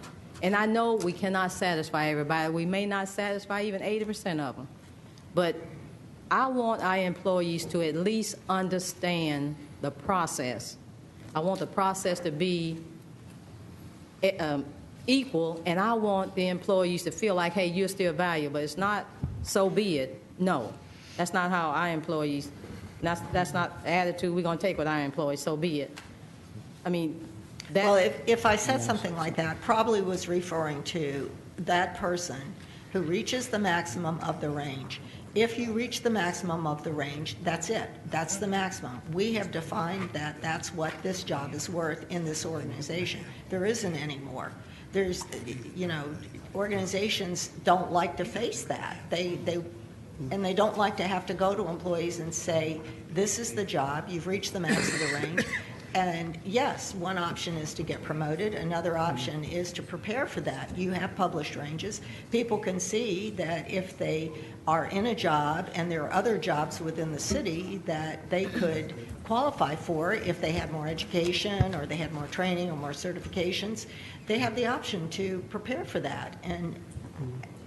[SPEAKER 5] and I know we cannot satisfy everybody. We may not satisfy even 80% of them. But I want our employees to at least understand the process. I want the process to be equal, and I want the employees to feel like, hey, you're still valuable. It's not, so be it. No, that's not how our employees, that's not the attitude we're going to take with our employees, so be it. I mean, that...
[SPEAKER 4] Well, if I said something like that, probably was referring to that person who reaches the maximum of the range. If you reach the maximum of the range, that's it. That's the maximum. We have defined that that's what this job is worth in this organization. There isn't any more. There's, organizations don't like to face that. They don't like to have to go to employees and say, this is the job, you've reached the max of the range. And yes, one option is to get promoted. Another option is to prepare for that. You have published ranges. People can see that if they are in a job and there are other jobs within the city that they could qualify for if they had more education or they had more training or more certifications, they have the option to prepare for that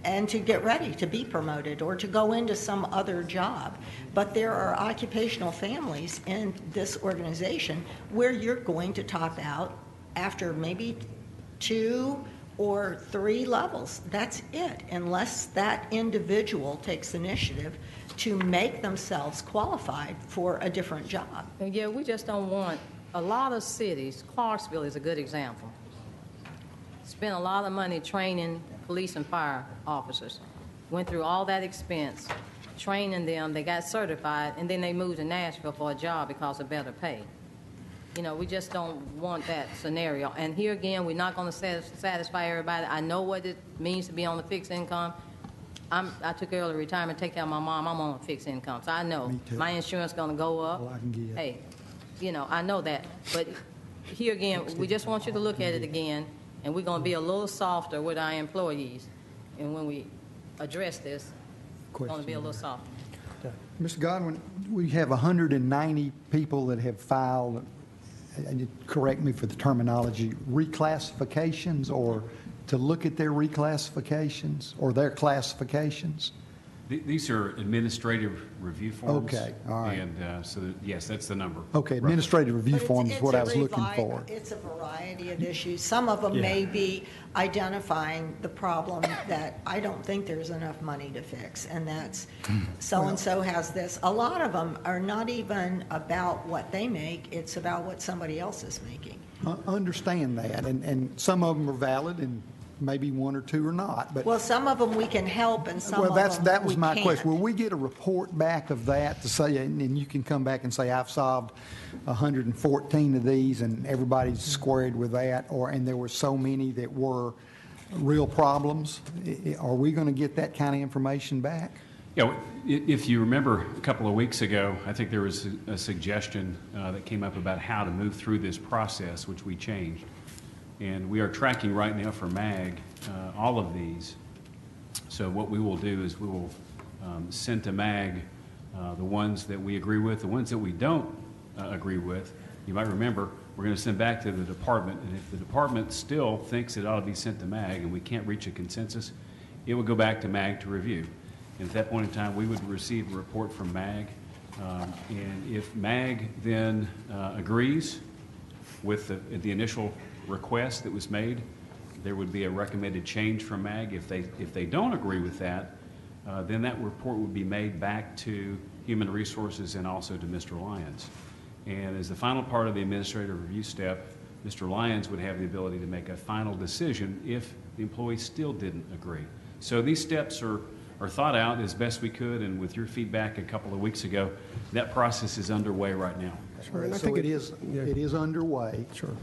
[SPEAKER 4] and to get ready to be promoted or to go into some other job. But there are occupational families in this organization where you're going to top out after maybe 2 or 3 levels. That's it, unless that individual takes initiative to make themselves qualified for a different job.
[SPEAKER 5] And yeah, we just don't want, a lot of cities, Clarksville is a good example, spent a lot of money training police and fire officers, went through all that expense, training them, they got certified, and then they moved to Nashville for a job because of better pay. We just don't want that scenario. And here again, we're not going to satisfy everybody. I know what it means to be on the fixed income. I took early retirement, take care of my mom. I'm on a fixed income, so I know my insurance is going to go up.
[SPEAKER 9] Well, I can get.
[SPEAKER 5] Hey, I know that. But here again, we just want you to look at it again, and we're going to be a little softer with our employees. And when we address this, we're going to be a little softer.
[SPEAKER 9] Mr. Godwin, we have 190 people that have filed, and correct me for the terminology, reclassifications, or to look at their reclassifications or their classifications?
[SPEAKER 6] These are administrative review forms.
[SPEAKER 9] Okay, all right.
[SPEAKER 6] And yes, that's the number.
[SPEAKER 9] Okay, administrative review
[SPEAKER 4] But
[SPEAKER 9] forms is what I was looking for.
[SPEAKER 4] It's a variety of issues. Some of them may be identifying the problem that I don't think there's enough money to fix, and that's so-and-so has this. A lot of them are not even about what they make, it's about what somebody else is making.
[SPEAKER 9] Understand that, and some of them are valid, and maybe 1 or 2 are not, but.
[SPEAKER 4] Well, some of them we can help, and some of them
[SPEAKER 9] that was
[SPEAKER 4] we
[SPEAKER 9] my
[SPEAKER 4] can't.
[SPEAKER 9] question. Will we get a report back of that to say, and you can come back and say, I've solved 114 of these and everybody's squared with that, and there were so many that were real problems? Are we going to get that kind of information back?
[SPEAKER 6] Yeah, if you remember a couple of weeks ago, I think there was a suggestion that came up about how to move through this process, which we changed. And we are tracking right now for MAG all of these. So what we will do is we will send to MAG the ones that we agree with, the ones that we don't agree with. You might remember, we're going to send back to the department, and if the department still thinks it ought to be sent to MAG and we can't reach a consensus, it will go back to MAG to review. And at that point in time, we would receive a report from MAG. And if MAG then agrees with the initial request that was made, there would be a recommended change from MAG. If they don't agree with that, then that report would be made back to Human Resources and also to Mr. Lyons. And as the final part of the administrative review step, Mr. Lyons would have the ability to make a final decision if the employee still didn't agree. So these steps are thought out as best we could, and with your feedback a couple of weeks ago, that process is underway right now.
[SPEAKER 3] Sure, and I
[SPEAKER 9] So
[SPEAKER 3] think
[SPEAKER 9] it is underway.
[SPEAKER 3] Sure.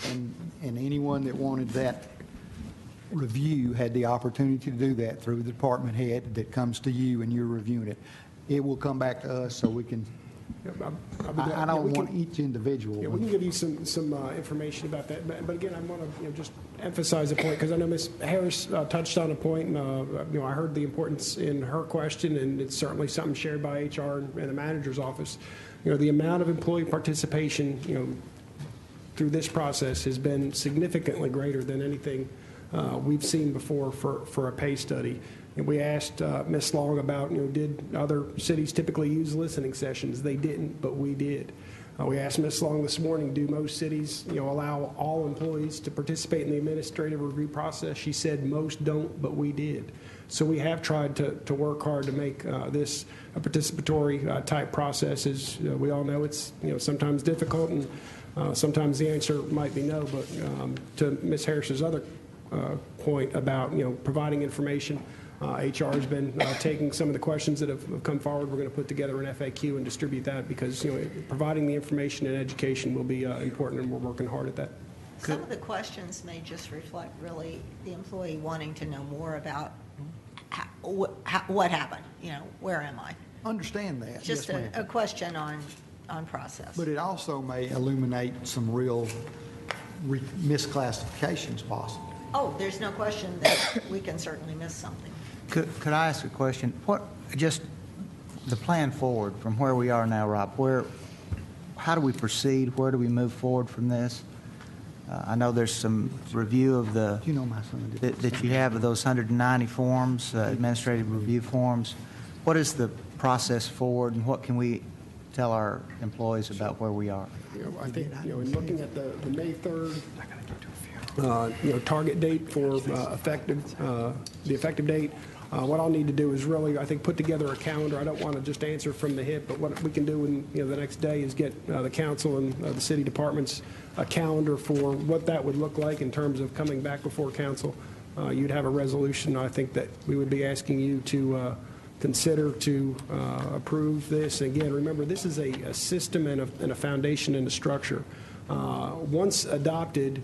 [SPEAKER 9] And anyone that wanted that review had the opportunity to do that through the department head that comes to you and you're reviewing it. It will come back to us so we can, I don't want each individual.
[SPEAKER 3] Yeah, we can give you some information about that. But again, I want to just emphasize a point because I know Ms. Harris touched on a point, and I heard the importance in her question, and it's certainly something shared by HR and the manager's office. The amount of employee participation, through this process has been significantly greater than anything we've seen before for a pay study. And we asked Ms. Long about, did other cities typically use listening sessions? They didn't, but we did. We asked Ms. Long this morning, do most cities, allow all employees to participate in the administrative review process? She said most don't, but we did. So we have tried to work hard to make this a participatory type process. As we all know, it's sometimes difficult, and sometimes the answer might be no. But to Ms. Harris's other point about providing information, HR has been taking some of the questions that have come forward. We're going to put together an FAQ and distribute that because providing the information and education will be important, and we're working hard at that.
[SPEAKER 4] Some of the questions may just reflect really the employee wanting to know more about what happened. Where am I?
[SPEAKER 9] Understand that.
[SPEAKER 4] Just
[SPEAKER 9] yes, ma'am.
[SPEAKER 4] a question on process.
[SPEAKER 9] But it also may illuminate some real misclassifications possible.
[SPEAKER 4] Oh, there's no question that we can certainly miss something.
[SPEAKER 10] Could I ask a question? Just the plan forward from where we are now, Rob, how do we proceed? Where do we move forward from this? I know there's some review of that you have of those 190 forms, administrative review forms. What is the process forward, and what can we tell our employees about where we are?
[SPEAKER 3] I think, in looking at the May 3rd, target date for the effective date, what I'll need to do is really, I think, put together a calendar. I don't want to just answer from the hip, but what we can do in the next day is get the council and the city departments a calendar for what that would look like in terms of coming back before council. You'd have a resolution, I think, that we would be asking you to consider to approve this. And again, remember, this is a system and a foundation and a structure. Once adopted,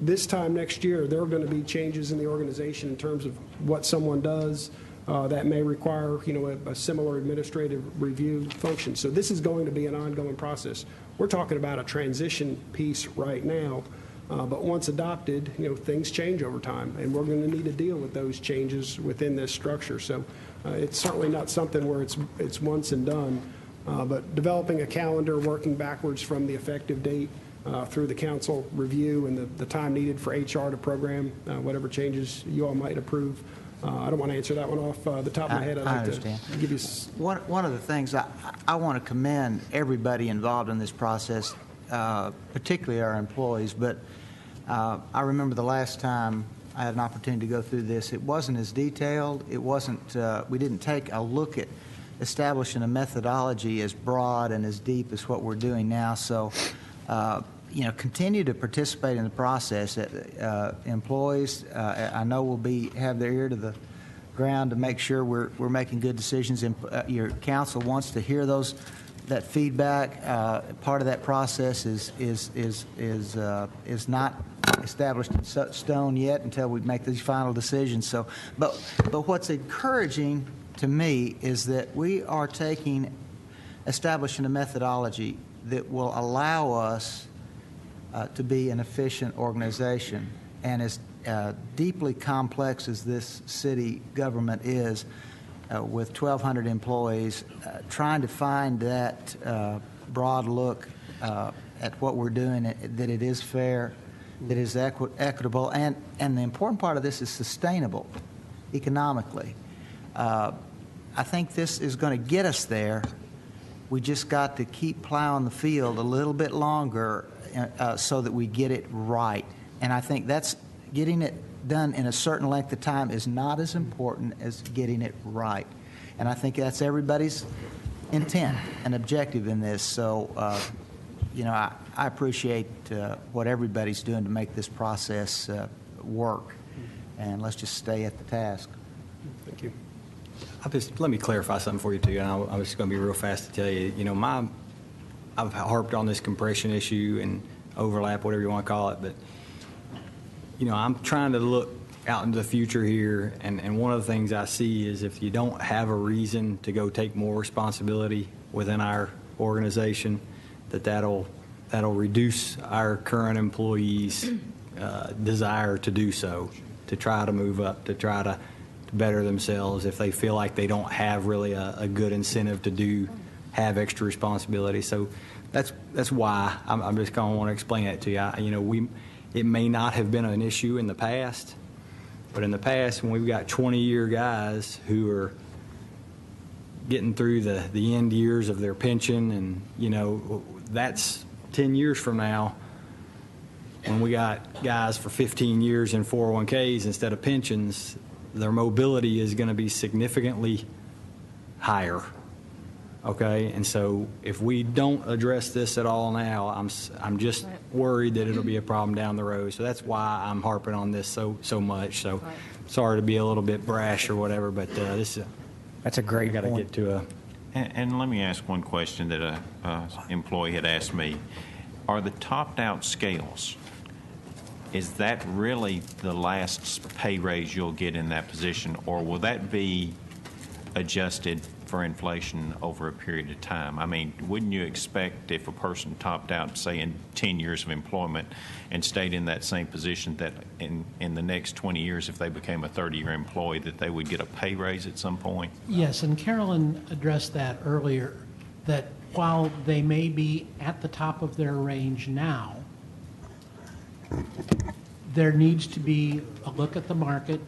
[SPEAKER 3] this time next year, there are going to be changes in the organization in terms of what someone does that may require, a similar administrative review function. So this is going to be an ongoing process. We're talking about a transition piece right now, but once adopted, things change over time, and we're going to need to deal with those changes within this structure. So it's certainly not something where it's once and done, but developing a calendar, working backwards from the effective date, through the council review and the time needed for HR to program whatever changes you all might approve. I don't want to answer that one off the top of my head.
[SPEAKER 10] I understand.
[SPEAKER 3] To give you
[SPEAKER 10] one of the things I want to commend everybody involved in this process, particularly our employees. But I remember the last time I had an opportunity to go through this, it wasn't as detailed. It wasn't. We didn't take a look at establishing a methodology as broad and as deep as what we're doing now. So. Continue to participate in the process. Employees, I know, will have their ear to the ground to make sure we're making good decisions. Your council wants to hear that feedback. Part of that process is not established in stone yet until we make these final decisions. So, but what's encouraging to me is that we are establishing a methodology that will allow us to be an efficient organization. And as deeply complex as this city government is, with 1,200 employees, trying to find that broad look at what we're doing, that it is fair, that it is equitable, and the important part of this is sustainable economically. I think this is going to get us there. We just got to keep plowing the field a little bit longer so that we get it right. And I think that's getting it done in a certain length of time is not as important as getting it right. And I think that's everybody's intent and objective in this. So, I appreciate what everybody's doing to make this process work. And let's just stay at the task.
[SPEAKER 3] Thank you.
[SPEAKER 7] Let me clarify something for you, too. And I'm just going to be real fast to tell you. I've harped on this compression issue and overlap, whatever you want to call it. But, I'm trying to look out into the future here, and one of the things I see is if you don't have a reason to go take more responsibility within our organization, that'll reduce our current employees' desire to do so, to try to move up, to try to better themselves if they feel like they don't have really a good incentive to have extra responsibility. So that's why I'm just going to want to explain that to you. It may not have been an issue in the past, but in the past, when we've got 20-year guys who are getting through the end years of their pension, and, that's 10 years from now, when we got guys for 15 years in 401ks instead of pensions, their mobility is going to be significantly higher. Okay, and so if we don't address this at all now, I'm just worried that it'll be a problem down the road. So that's why I'm harping on this so much. So sorry to be a little bit brash or whatever, but
[SPEAKER 2] That's a great
[SPEAKER 7] got to
[SPEAKER 2] point.
[SPEAKER 7] get to a.
[SPEAKER 8] And let me ask one question that a employee had asked me. Are the topped-out scales, is that really the last pay raise you'll get in that position, or will that be adjusted for inflation over a period of time? I mean, wouldn't you expect if a person topped out, say, in 10 years of employment and stayed in that same position, that in the next 20 years, if they became a 30-year employee, that they would get a pay raise at some point?
[SPEAKER 1] Yes, and Carolyn addressed that earlier, that while they may be at the top of their range now, there needs to be a look at the market.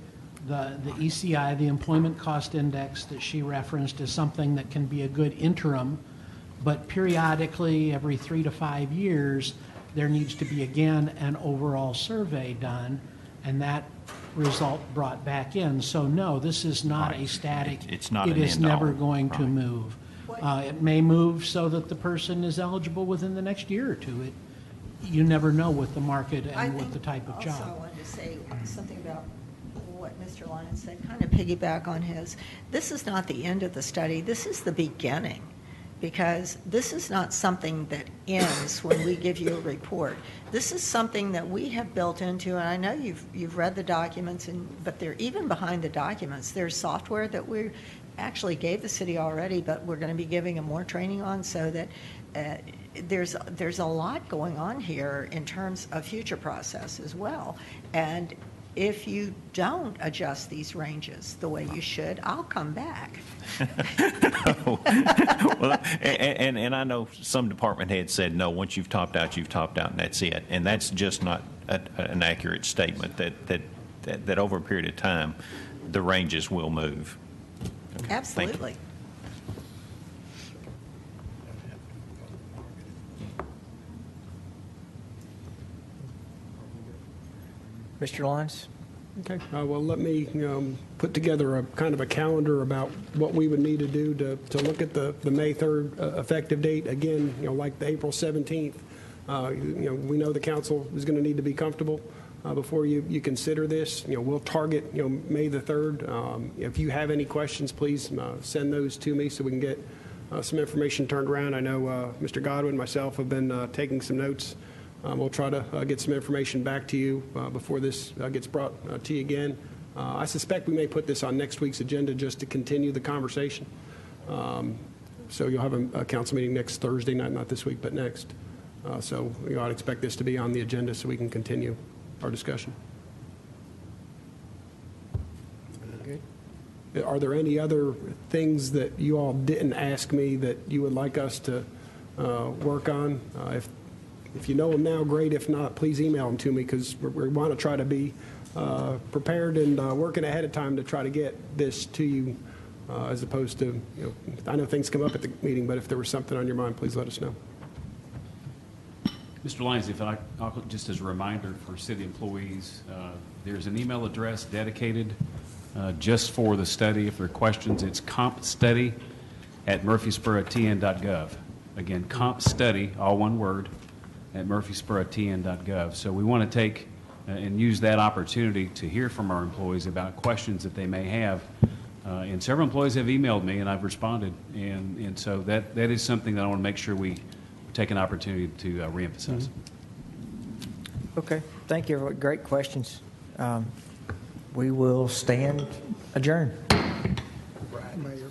[SPEAKER 1] The ECI, the Employment Cost Index that she referenced, is something that can be a good interim, but periodically, every 3 to 5 years, there needs to be again an overall survey done, and that result brought back in. So no, this is not a static.
[SPEAKER 8] It's not
[SPEAKER 1] It
[SPEAKER 8] an
[SPEAKER 1] is
[SPEAKER 8] end all,
[SPEAKER 1] never going to
[SPEAKER 8] right.
[SPEAKER 1] move. It may move so that the person is eligible within the next year or two. You never know with the market and with the type of
[SPEAKER 4] Also, I
[SPEAKER 1] job.
[SPEAKER 4] wanted to say something about what Mr. Lyons said, kind of piggyback on his. This is not the end of the study. This is the beginning, because this is not something that ends when we give you a report. This is something that we have built into, and I know you've read the documents, but they're even behind the documents. There's software that we actually gave the city already, but we're going to be giving them more training on, so that there's a lot going on here in terms of future process as well. And if you don't adjust these ranges the way you should, I'll come back.
[SPEAKER 8] Well, and I know some department heads said, no, once you've topped out, and that's it. And that's just not an accurate statement, that over a period of time, the ranges will move. Okay, thank you.
[SPEAKER 4] Absolutely.
[SPEAKER 2] Mr. Lyons?
[SPEAKER 3] Okay, well, let me put together a kind of a calendar about what we would need to do to look at the May 3rd effective date. Again, like the April 17th, we know the council is going to need to be comfortable before you consider this. We'll target, May the 3rd. If you have any questions, please send those to me so we can get some information turned around. I know Mr. Godwin and myself have been taking some notes. We'll try to get some information back to you before this gets brought to you again. I suspect we may put this on next week's agenda just to continue the conversation. So you'll have a council meeting next Thursday, not this week, but next. So I'd expect this to be on the agenda so we can continue our discussion. Okay. Are there any other things that you all didn't ask me that you would like us to work on? If you know them now, great. If not, please email them to me, because we want to try to be prepared and working ahead of time to try to get this to you, as opposed to, I know things come up at the meeting, but if there was something on your mind, please let us know.
[SPEAKER 6] Mr. Lyons, if I, just as a reminder for city employees, there's an email address dedicated just for the study. If there are questions, it's compstudy@murfreesborotn.gov. Again, compstudy, all one word, at murfreesborotn.gov. So we want to take and use that opportunity to hear from our employees about questions that they may have. And several employees have emailed me, and I've responded. And so that is something that I want to make sure we take an opportunity to reemphasize.
[SPEAKER 2] Okay, thank you. Great questions. we will stand adjourned.
[SPEAKER 3] Mayor.